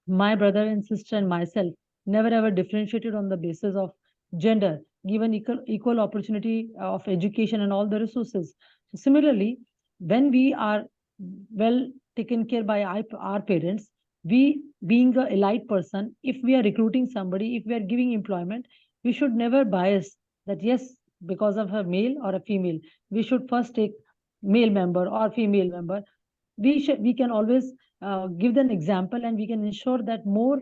My brother and sister and myself never ever differentiated on the basis of gender, given equal opportunity of education and all the resources. So similarly, when we are well taken care by our parents, we being a elite person, if we are recruiting somebody, if we are giving employment, we should never bias that yes, because of a male or a female, we should first take male member or female member. We can always give an example, and we can ensure that more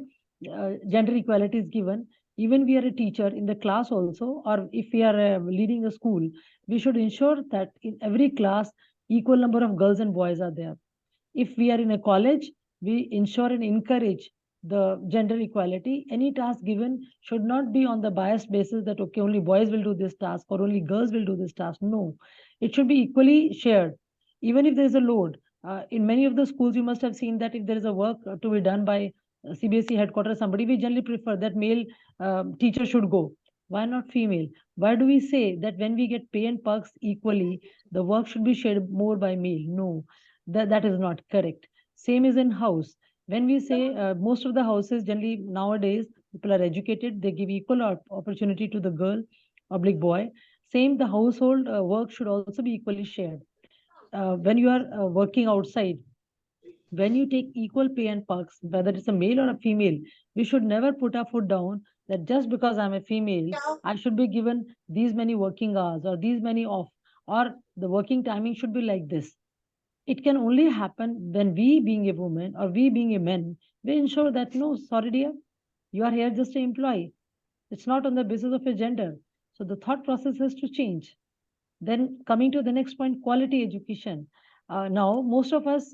gender equality is given. Even we are a teacher in the class also, or if we are leading a school, we should ensure that in every class equal number of girls and boys are there. If we are in a college, we ensure and encourage the gender equality. Any task given should not be on the biased basis that okay, only boys will do this task or only girls will do this task. No, it should be equally shared. Even if there is a load, in many of the schools, you must have seen that if there is a work to be done by CBSE headquarters, somebody, we generally prefer that male teacher should go. Why not female? Why do we say that when we get pay and perks equally, the work should be shared more by male? No, that is not correct. Same is in house. When we say most of the houses generally nowadays, people are educated, they give equal opportunity to the girl oblique boy. Same, the household work should also be equally shared. When you are working outside, when you take equal pay and perks, whether it's a male or a female, we should never put our foot down that just because I'm a female, I should be given these many working hours or these many off, or the working timing should be like this. It can only happen when we, being a woman or we, being a man, we ensure that no, sorry, dear, you are here just an employee. It's not on the basis of your gender. So the thought process has to change. Then coming to the next point, quality education. Now, most of us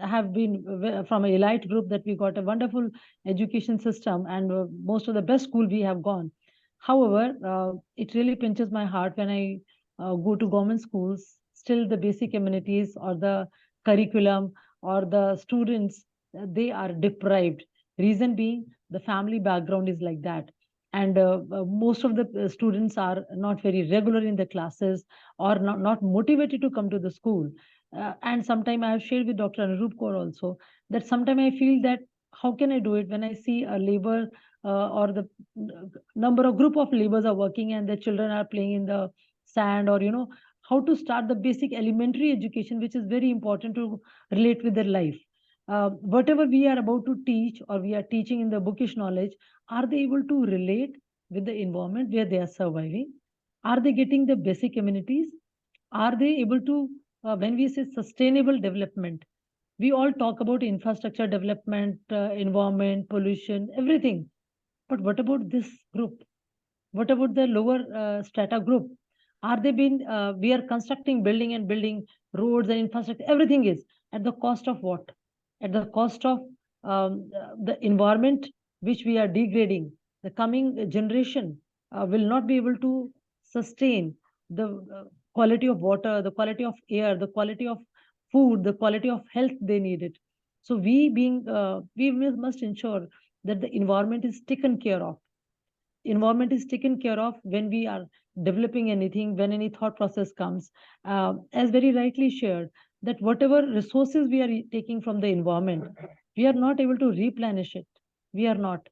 have been from a elite group that we got a wonderful education system and most of the best school we have gone. However, it really pinches my heart when I go to government schools, still the basic amenities or the curriculum or the students, they are deprived. Reason being, the family background is like that. and most of the students are not very regular in the classes, or not motivated to come to the school. And sometime I have shared with Dr. Anurup Kaur also that sometime I feel that how can I do it when I see a labor or the number of group of laborers are working and the children are playing in the sand, or how to start the basic elementary education, which is very important to relate with their life. Whatever we are about to teach or we are teaching in the bookish knowledge, are they able to relate with the environment where they are surviving? Are they getting the basic amenities? Are they able to, when we say sustainable development, we all talk about infrastructure development, environment, pollution, everything. But what about this group? What about the lower strata group? Are they being, we are constructing building and building roads and infrastructure, everything is at the cost of what? At the cost of the environment which we are degrading. The coming generation will not be able to sustain the quality of water, the quality of air, the quality of food, the quality of health they needed. So we must ensure that the environment is taken care of. Environment is taken care of when we are developing anything, when any thought process comes. As very rightly shared, that whatever resources we are taking from the environment, we are not able to replenish it. We are not.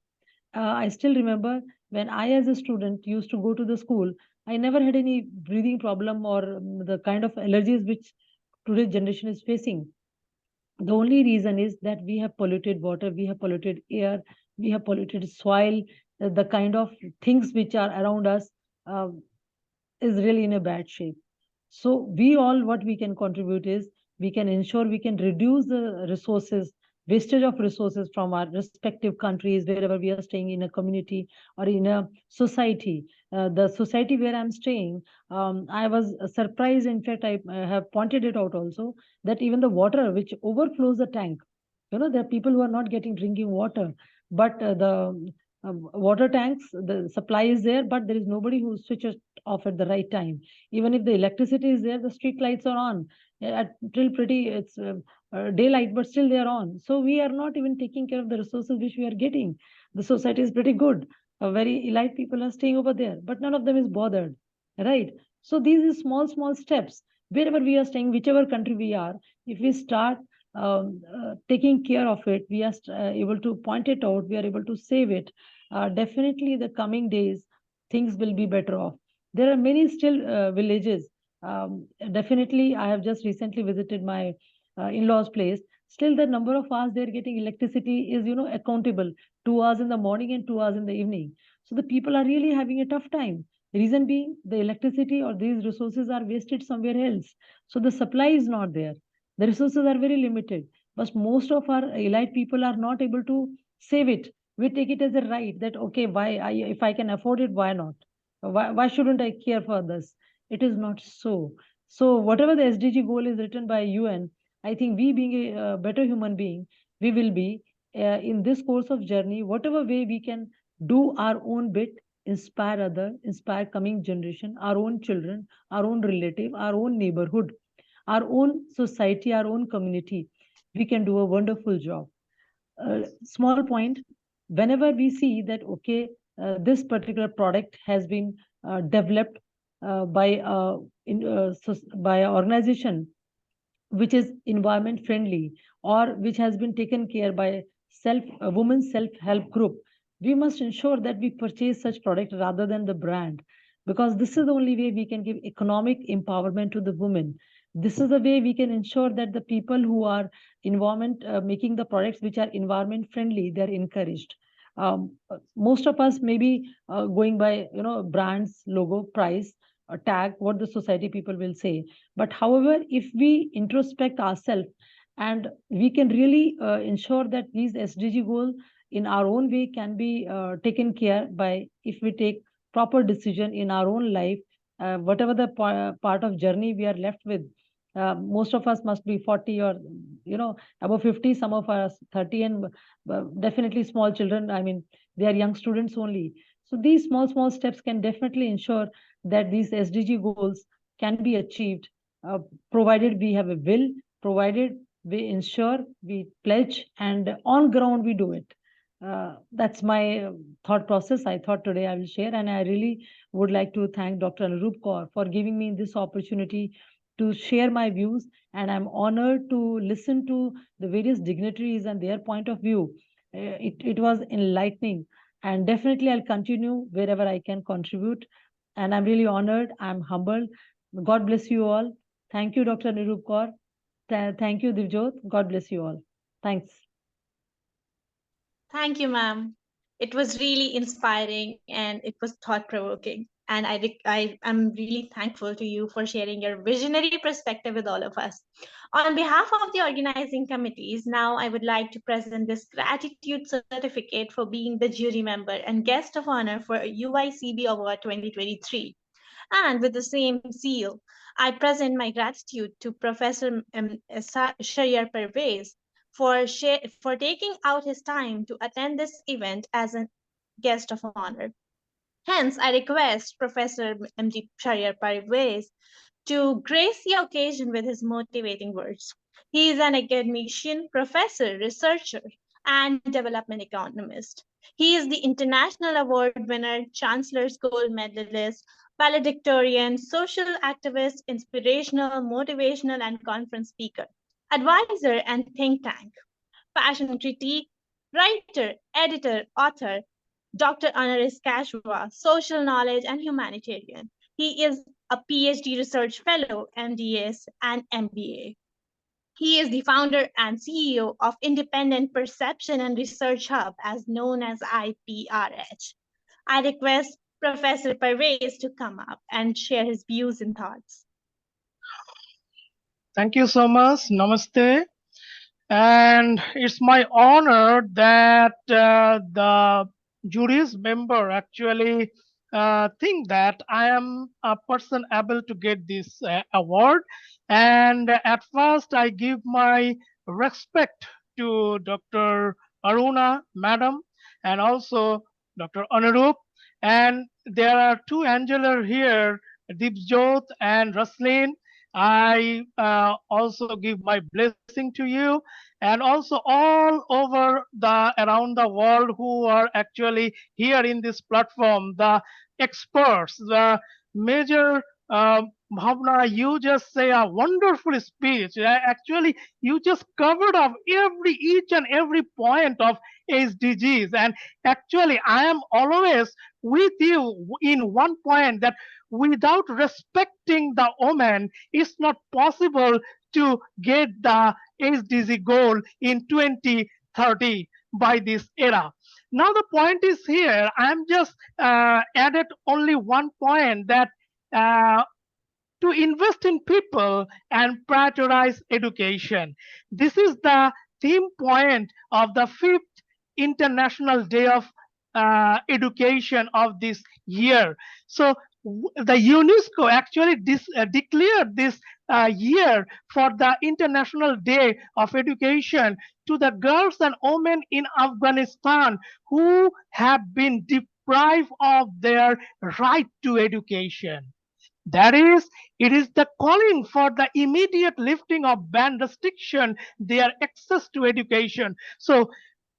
I still remember when I, as a student, used to go to the school, I never had any breathing problem or the kind of allergies which today's generation is facing. The only reason is that we have polluted water, we have polluted air, we have polluted soil, the kind of things which are around us is really in a bad shape. So we all, what we can contribute is, we can ensure we can reduce the resources, wastage of resources from our respective countries, wherever we are staying, in a community or in a society. The society where I'm staying, I was surprised. In fact, I have pointed it out also, that even the water which overflows the tank, there are people who are not getting drinking water, but the water tanks, the supply is there, but there is nobody who switches off at the right time. Even if the electricity is there, the street lights are on till pretty, it's daylight, but still they are on. So we are not even taking care of the resources which we are getting. The society is pretty good. Very elite people are staying over there, but none of them is bothered, right? So these are small steps. Wherever we are staying, whichever country we are, if we start taking care of it, we are able to point it out, we are able to save it, definitely the coming days, things will be better off. There are many still villages. Definitely, I have just recently visited my in-laws' place. Still, the number of hours they're getting electricity is, accountable. 2 hours in the morning and 2 hours in the evening. So the people are really having a tough time. Reason being, the electricity or these resources are wasted somewhere else. So the supply is not there. The resources are very limited. But most of our elite people are not able to save it. We take it as a right that, okay, if I can afford it, why not? Why shouldn't I care for this? It is not so. So whatever the SDG goal is written by UN, I think we, being a better human being, we will be in this course of journey, whatever way we can do our own bit, inspire other, inspire coming generation, our own children, our own relative, our own neighborhood, our own society, our own community, we can do a wonderful job. Small point, whenever we see that, okay, this particular product has been developed by by an organization which is environment friendly, or which has been taken care by women's self-help group, we must ensure that we purchase such product rather than the brand, because this is the only way we can give economic empowerment to the women. This is the way we can ensure that the people who are environment making the products which are environment friendly, they're encouraged. Most of us may be going by brands, logo, price, tag, what the society people will say. But however, if we introspect ourselves, and we can really ensure that these SDG goals in our own way can be taken care by, if we take proper decision in our own life, whatever the part of journey we are left with. Most of us must be 40 or above 50, some of us 30, and definitely small children, I mean, they are young students only. So these small steps can definitely ensure that these SDG goals can be achieved, provided we have a will, provided we ensure, we pledge, and on ground we do it. That's my thought process. I thought today I will share, and I really would like to thank Dr. Anurup Kaur for giving me this opportunity to share my views. And I'm honored to listen to the various dignitaries and their point of view. It was enlightening, and definitely I'll continue wherever I can contribute. And I'm really honored. I'm humbled. God bless you all. Thank you, Dr. Anurup Kaur. Thank you, Divjot. God bless you all. Thanks. Thank you, ma'am. It was really inspiring and it was thought provoking. And I am really thankful to you for sharing your visionary perspective with all of us. On behalf of the organizing committees, now I would like to present this gratitude certificate for being the jury member and guest of honor for UICB Award 2023. And with the same seal, I present my gratitude to Professor Shayar Pervez for taking out his time to attend this event as a guest of honor. Hence, I request Professor M.D. Shayar Pervez to grace the occasion with his motivating words. He is an academician, professor, researcher, and development economist. He is the international award winner, Chancellor's Gold Medalist, valedictorian, social activist, inspirational, motivational, and conference speaker, advisor, and think tank, fashion critique, writer, editor, author, Dr. Honoris Causa, social knowledge, and humanitarian. He is a PhD research fellow, MDS, and MBA. He is the founder and CEO of Independent Perception and Research Hub, as known as IPRH. I request Professor Pervez to come up and share his views and thoughts. Thank you so much. Namaste. And it's my honor that the jury's member actually think that I am a person able to get this award. And at first, I give my respect to Dr. Aruna, madam, and also Dr. Anurup. And there are two Angela here, Dipjot and Raslin. I also give my blessing to you, and also all over the around the world who are actually here in this platform, the experts, the major Bhavna, you just say a wonderful speech. Actually, you just covered up each and every point of SDGs, and actually, I am always with you in one point that without respecting the woman, it's not possible to get the SDG goal in 2030 by this era. Now the point is here, I'm just added only one point that to invest in people and prioritize education. This is the theme point of the 5th International Day of Education of this year. So the UNESCO actually declared this year for the International Day of Education to the girls and women in Afghanistan who have been deprived of their right to education. That is, it is the calling for the immediate lifting of ban restriction, their access to education. So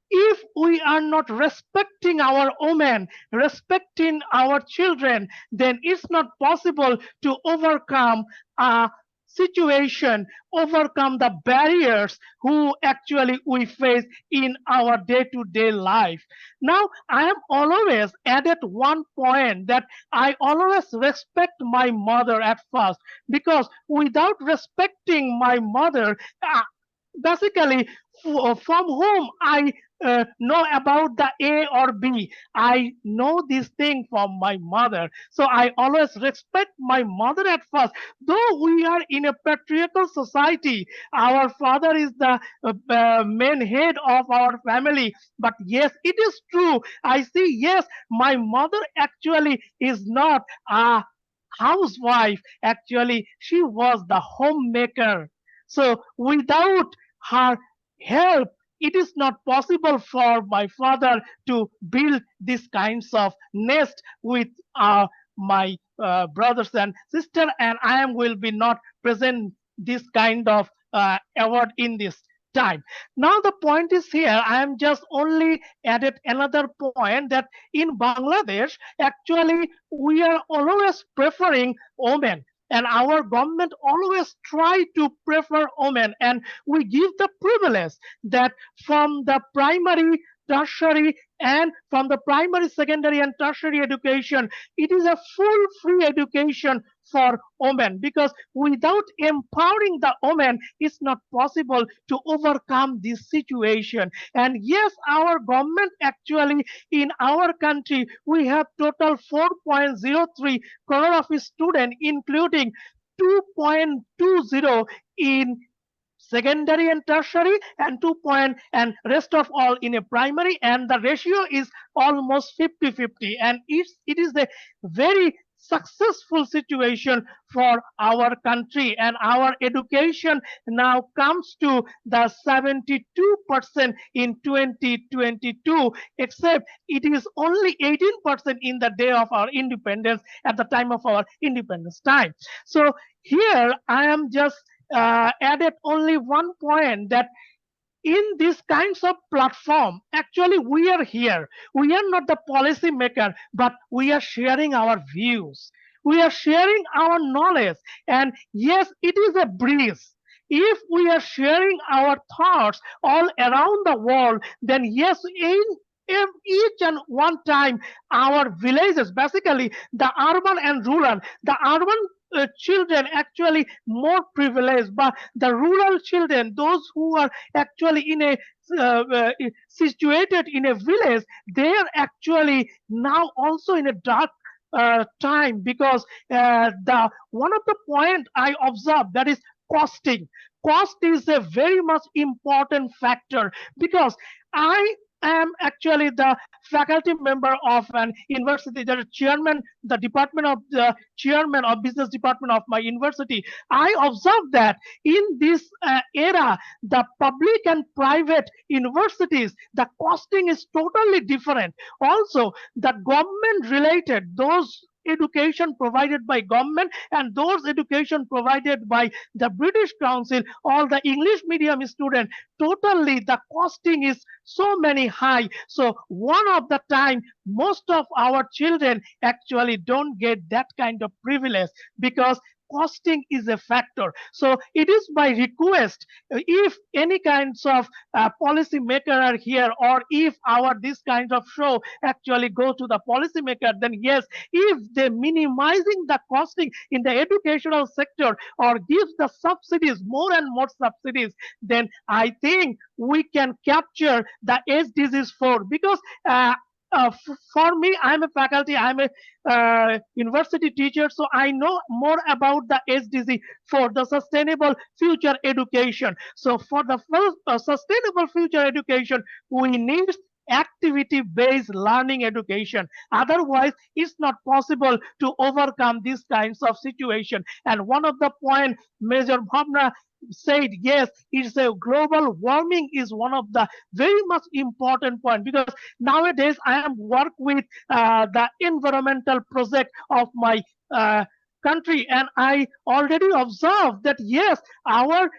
if we are not respecting our women, respecting our children, then it's not possible to overcome a situation, overcome the barriers who actually we face in our day-to-day life. Now, I am always added one point that I always respect my mother at first, because without respecting my mother, basically from whom I know about the A or B. I know this thing from my mother. So I always respect my mother at first. Though we are in a patriarchal society, our father is the main head of our family. But yes, it is true. I see, yes, my mother actually is not a housewife. Actually, she was the homemaker. So without her help, it is not possible for my father to build these kinds of nest with my brothers and sister, and I am will be not present this kind of award in this time. Now the point is here, I am just only added another point that in Bangladesh, actually we are always preferring women, and our government always try to prefer women, and we give the privilege that from the primary, tertiary, and from the primary, secondary, and tertiary education, it is a full free education for women, because without empowering the women, it's not possible to overcome this situation. And yes, our government actually in our country, we have total 4.03 crore of students, including 2.20 in secondary and tertiary, and 2 point and rest of all in a primary, and the ratio is almost 50-50, and it is a very successful situation for our country, and our education now comes to the 72% in 2022, except it is only 18% in the day of our independence, at the time of our independence time. So here I am just added only one point, that in these kinds of platform, actually we are here, we are not the policy maker, but we are sharing our views, we are sharing our knowledge, and yes, it is a breeze. If we are sharing our thoughts all around the world, then yes, in each and one time, our villages, basically the urban and rural, the urban children actually more privileged, but the rural children, those who are actually in a situated in a village, they are actually now also in a dark time, because the one of the point I observed, that is costing. Cost is a very much important factor, because I am actually the faculty member of an university, the chairman, the department of the chairman of business department of my university. I observed that in this era, the public and private universities, the costing is totally different. Also, the government related, those education provided by government and those education provided by the British Council, all the English medium student, totally the costing is so many high. So one of the time, most of our children actually don't get that kind of privilege, because costing is a factor. So it is my request, if any kinds of policy maker are here, or if our this kind of show actually go to the policy maker, then yes, if they minimizing the costing in the educational sector, or gives the subsidies, more and more subsidies, then I think we can capture the SDGs 4, because for me, I'm a faculty, I'm a university teacher, so I know more about the SDG for the sustainable future education. So for the first sustainable future education, we need activity-based learning education. Otherwise, it's not possible to overcome these kinds of situation. And one of the point Major Bhavna said, yes, it's a global warming is one of the very much important point, because nowadays I am work with the environmental project of my country, and I already observed that yes, our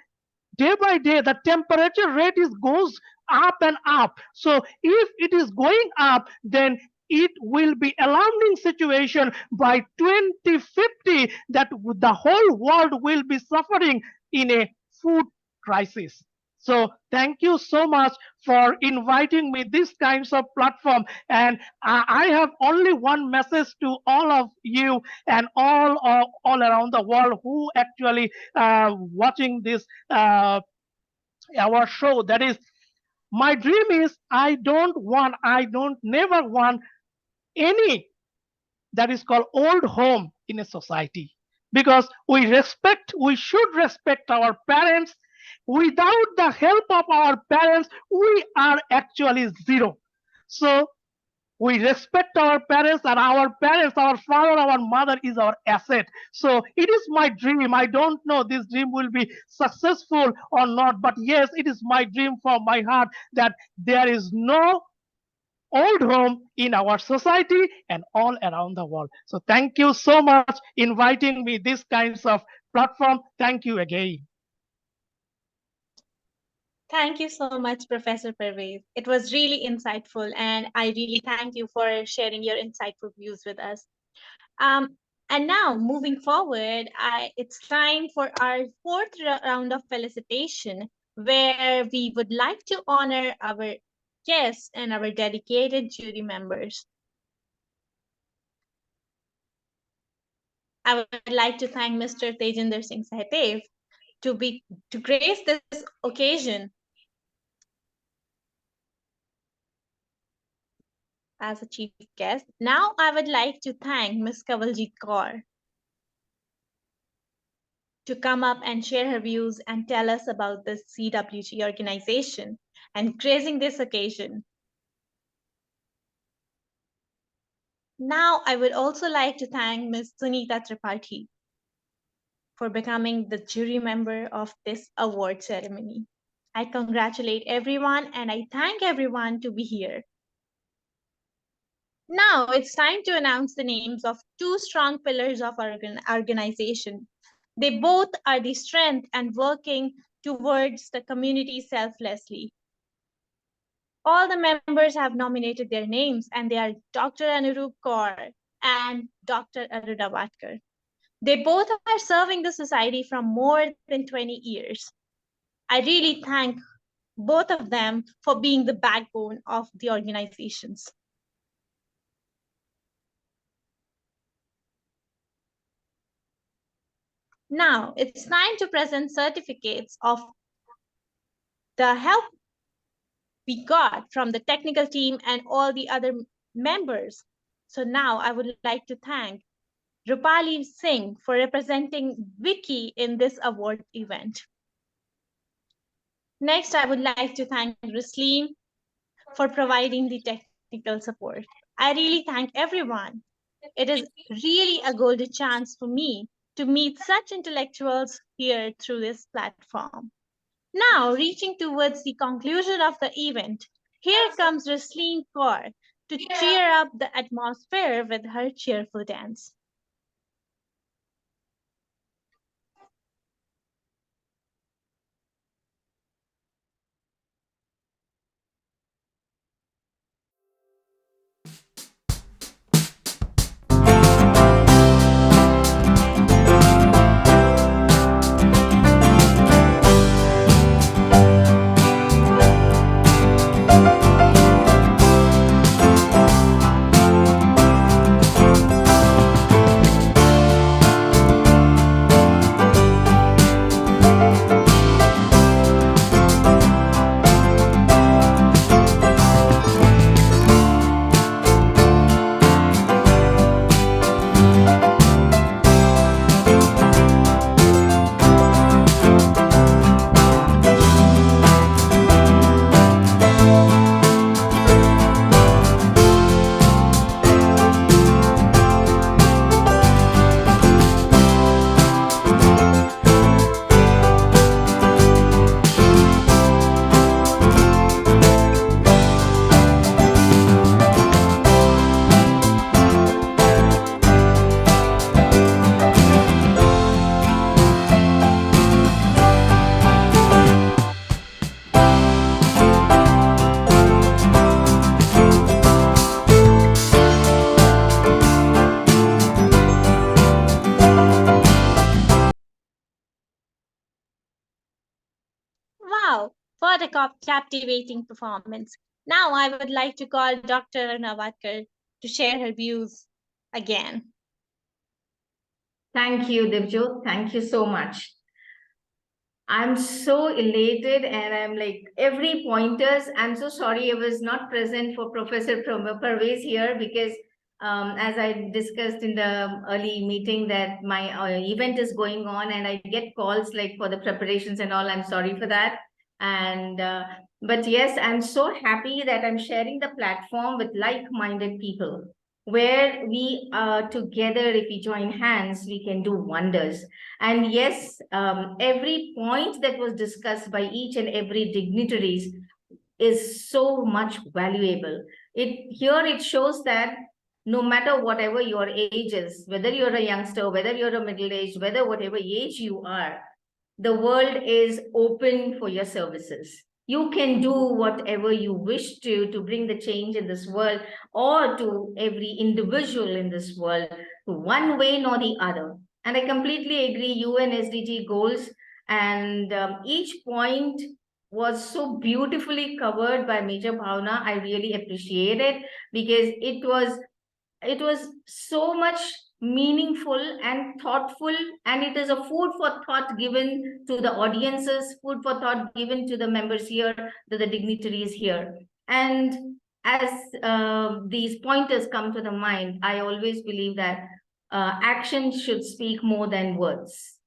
day by day the temperature rate is goes up and up. So if it is going up, then it will be alarming situation by 2050, that the whole world will be suffering in a food crisis. So thank you so much for inviting me this kinds of platform, and I have only one message to all of you and all around the world who actually watching this our show, that is, my dream is I don't never want any that is called old home in a society, because we should respect our parents. Without the help of our parents, we are actually zero. So we respect our parents, and our parents, our father, our mother is our asset. So it is my dream. I don't know this dream will be successful or not, but yes, it is my dream from my heart that there is no old home in our society and all around the world. So thank you so much inviting me this kinds of platform. Thank you again. Thank you so much, Professor Pervez. It was really insightful, and I really thank you for sharing your insightful views with us. Um, and now, moving forward, it's time for our fourth round of felicitation, where we would like to honor our guests and our dedicated jury members. I would like to thank Mr. Tejinder Singh Sahdev to grace this occasion as a chief guest. Now I would like to thank Ms. Kavaljit Kaur to come up and share her views and tell us about the CWG organization and gracing this occasion. Now I would also like to thank Ms. Sunita Tripathi for becoming the jury member of this award ceremony. I congratulate everyone and I thank everyone to be here. Now it's time to announce the names of two strong pillars of our organization. They both are the strength and working towards the community selflessly. All the members have nominated their names, and they are Dr. Anurup Kaur and Dr. Aruna Watkar. They both are serving the society from more than 20 years. I really thank both of them for being the backbone of the organizations. Now it's time to present certificates of the help we got from the technical team and all the other members. So now I would like to thank Rupali Singh for representing WICCI in this award event. Next, I would like to thank Rasleen for providing the technical support. I really thank everyone. It is really a golden chance for me to meet such intellectuals here through this platform. Now, reaching towards the conclusion of the event, here comes Rasleen Kaur to cheer up the atmosphere with her cheerful dance. Wow, what a captivating performance. Now I would like to call Dr. Aruna Watkar to share her views again. Thank you, Divjot. Thank you so much. I'm so elated and I'm like every pointers. I'm so sorry I was not present for Professor Parvez here because as I discussed in the early meeting that my event is going on and I get calls like for the preparations and all. I'm sorry for that. And but yes, I'm so happy that I'm sharing the platform with like-minded people where we are together. If we join hands, we can do wonders. And yes, every point that was discussed by each and every dignitaries is so much valuable. It shows that no matter whatever your age is, whether you're a youngster, whether you're a middle-aged, whether whatever age you are, the world is open for your services. You can do whatever you wish to bring the change in this world, or to every individual in this world, one way nor the other. And I completely agree, UN SDG goals, and each point was so beautifully covered by Major Bhavna. I really appreciate it, because it was so much meaningful and thoughtful, and it is a food for thought given to the audiences, food for thought given to the members here, to the dignitaries here. And as these pointers come to the mind, I always believe that action should speak more than words.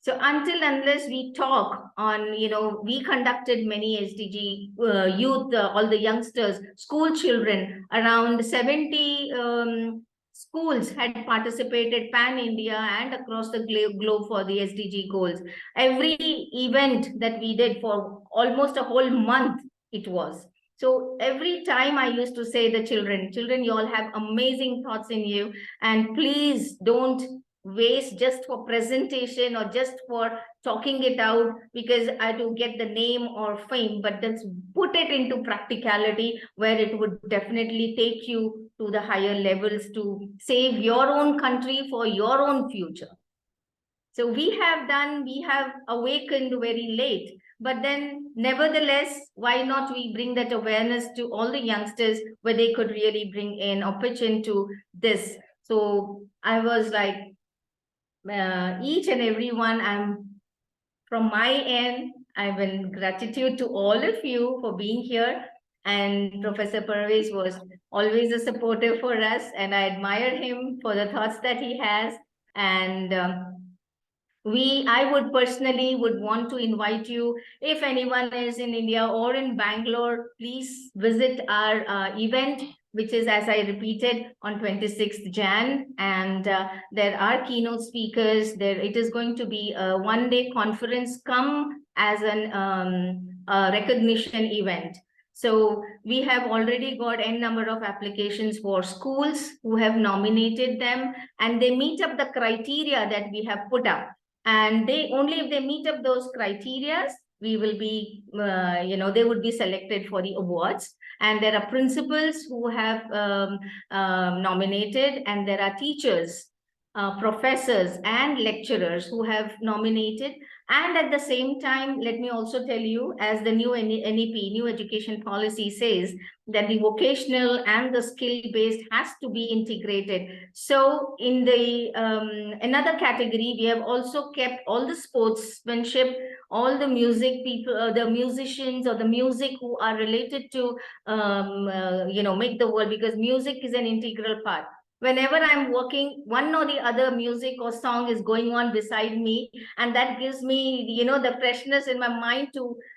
So until unless we talk on, we conducted many SDG youth, all the youngsters, school children, around 70 schools had participated pan-India and across the globe for the SDG goals. Every event that we did for almost a whole month, it was. So every time I used to say the children, you all have amazing thoughts in you, and please don't waste just for presentation or just for talking it out because I to get the name or fame, but let's put it into practicality where it would definitely take you to the higher levels to save your own country for your own future. So we have awakened very late, but then nevertheless, why not we bring that awareness to all the youngsters where they could really bring in or pitch into this. So I was like, each and every one, from my end, I'm in gratitude to all of you for being here. And Professor Parvez was always a supporter for us, and I admire him for the thoughts that he has. And I would personally want to invite you, if anyone is in India or in Bangalore, please visit our event, which is, as I repeated, on 26th Jan. And there are keynote speakers there. It is going to be a one-day conference come as a recognition event. So we have already got n number of applications for schools who have nominated them, and they meet up the criteria that we have put up. And if they meet up those criteria, we will be, they would be selected for the awards. And there are principals who have nominated, and there are teachers, professors and lecturers who have nominated. And at the same time, let me also tell you, as the new NEP, new education policy says, that the vocational and the skill-based has to be integrated. So in the another category, we have also kept all the sportsmanship, all the music people, the musicians or the music who are related to, make the world, because music is an integral part. Whenever I'm working, one or the other music or song is going on beside me, and that gives me, the freshness in my mind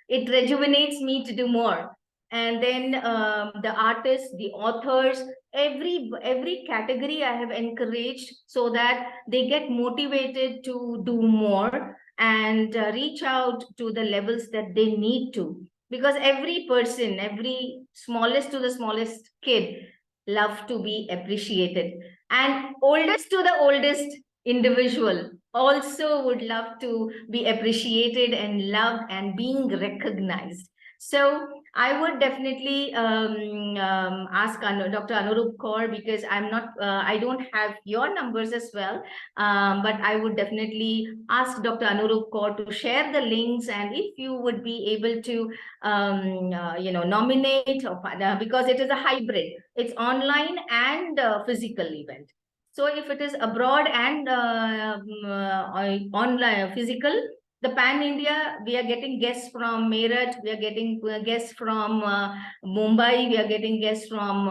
it rejuvenates me to do more. And then the artists, the authors, every category I have encouraged so that they get motivated to do more and reach out to the levels that they need to. Because every person, every smallest to the smallest kid, love to be appreciated, and oldest to the oldest individual also would love to be appreciated and loved and being recognized. So I would definitely ask Dr. Anurup Kaur, because I don't have your numbers as well, but I would definitely ask Dr. Anurup Kaur to share the links, and if you would be able to, nominate, because it is a hybrid, it's online and physical event. So if it is abroad and online, physical, the Pan India, we are getting guests from Meerut, we are getting guests from Mumbai, we are getting guests from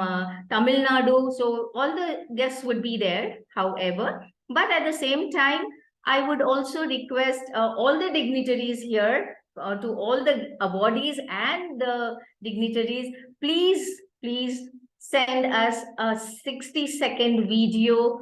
Tamil Nadu. So all the guests would be there, however. But at the same time, I would also request all the dignitaries here, to all the awardees and the dignitaries, please send us a 60-second video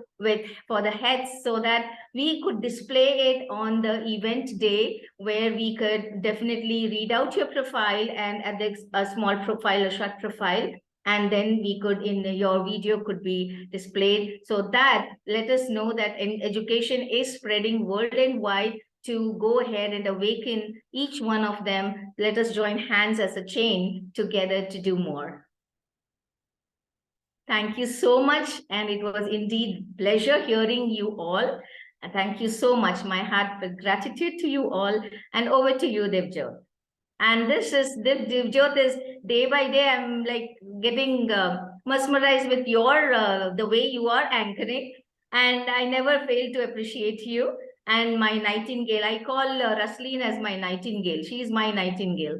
for the HETS, so that we could display it on the event day, where we could definitely read out your profile and add a small profile, a short profile, and then we could, your video could be displayed, so that let us know that education is spreading world and wide to go ahead and awaken each one of them. Let us join hands as a chain together to do more. Thank you so much. And it was indeed pleasure hearing you all. And thank you so much. My heartfelt gratitude to you all. And over to you, Devjot. And this is Devjot is day by day, I'm like getting mesmerized with your the way you are anchoring. And I never fail to appreciate you. And my nightingale, I call Rasleen as my nightingale. She is my nightingale.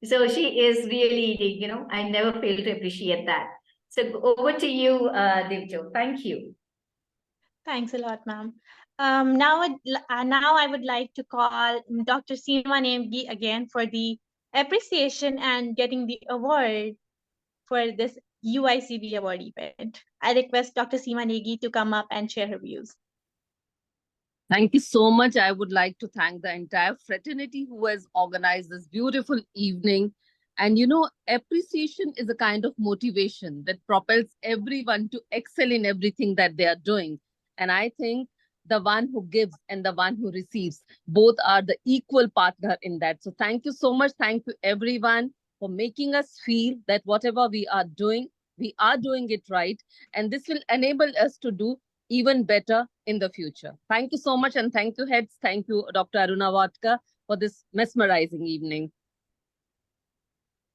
So she is really, I never fail to appreciate that. So over to you, Devjot. Thank you. Thanks a lot, ma'am. Now I would like to call Dr. Seema Nemgi again for the appreciation and getting the award for this UICB award event. I request Dr. Seema Negi to come up and share her views. Thank you so much. I would like to thank the entire fraternity who has organized this beautiful evening. And appreciation is a kind of motivation that propels everyone to excel in everything that they are doing. And I think the one who gives and the one who receives, both are the equal partner in that. So thank you so much. Thank you everyone for making us feel that whatever we are doing it right. And this will enable us to do even better in the future. Thank you so much. And thank you, HETS. Thank you, Dr. Aruna Watkar, for this mesmerizing evening.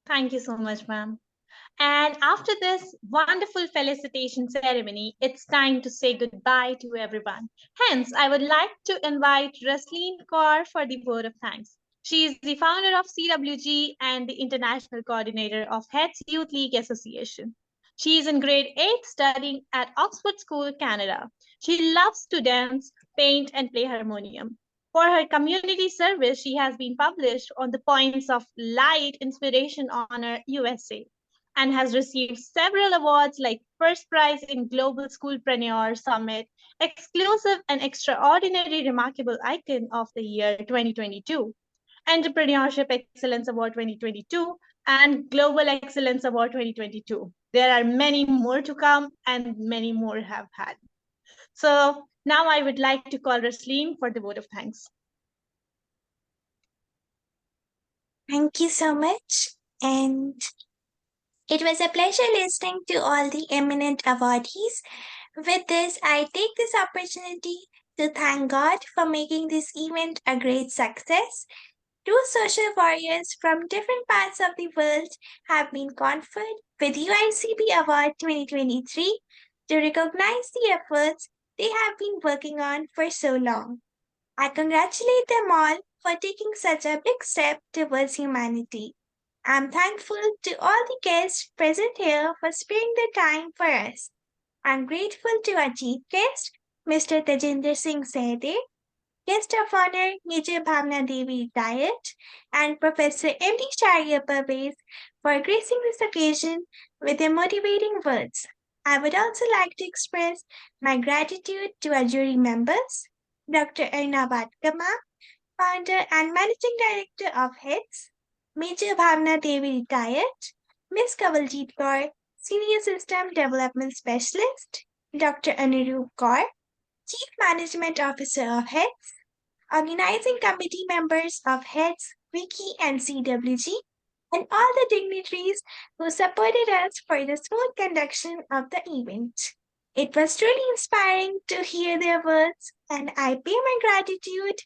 Thank you so much, ma'am. And after this wonderful felicitation ceremony, it's time to say goodbye to everyone. Hence, I would like to invite Rasleen Kaur for the vote of thanks. She is the founder of CWG and the international coordinator of HETS Youth League Association. She is in grade 8 studying at Oxford School, Canada. She loves to dance, paint, and play harmonium. For her community service, she has been published on the Points of Light Inspiration Honor USA and has received several awards like First Prize in Global Schoolpreneur Summit, Exclusive and Extraordinary Remarkable Icon of the Year 2022, Entrepreneurship Excellence Award 2022, and Global Excellence Award 2022. There are many more to come and many more have had. So now I would like to call Rasleen for the vote of thanks. Thank you so much. And it was a pleasure listening to all the eminent awardees. With this, I take this opportunity to thank God for making this event a great success. Two social warriors from different parts of the world have been conferred with UICB Award 2023 to recognize the efforts they have been working on for so long. I congratulate them all for taking such a big step towards humanity. I'm thankful to all the guests present here for sparing their time for us. I'm grateful to our chief guest, Mr. Tejinder Singh Sehde, Guest of Honor, Major Bhavna Devi Retired, and Professor M.D. Sharia Pervez for gracing this occasion with their motivating words. I would also like to express my gratitude to our jury members, Dr. Aruna Watkar, founder and managing director of HETS, Major Bhavna Devi Retired, Ms. Kavaljit Kaur, Senior System Development Specialist, Dr. Anurup Kaur, Chief Management Officer of HETS, Organizing Committee members of HETS, WICCI and CWG, and all the dignitaries who supported us for the smooth conduction of the event. It was truly inspiring to hear their words, and I pay my gratitude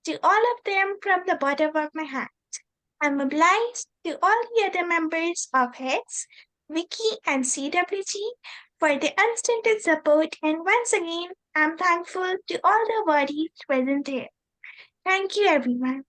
to all of them from the bottom of my heart. I'm obliged to all the other members of HETS, WICCI and CWG for their unstinted support, and once again, I'm thankful to all the awardees present here. Thank you, everyone.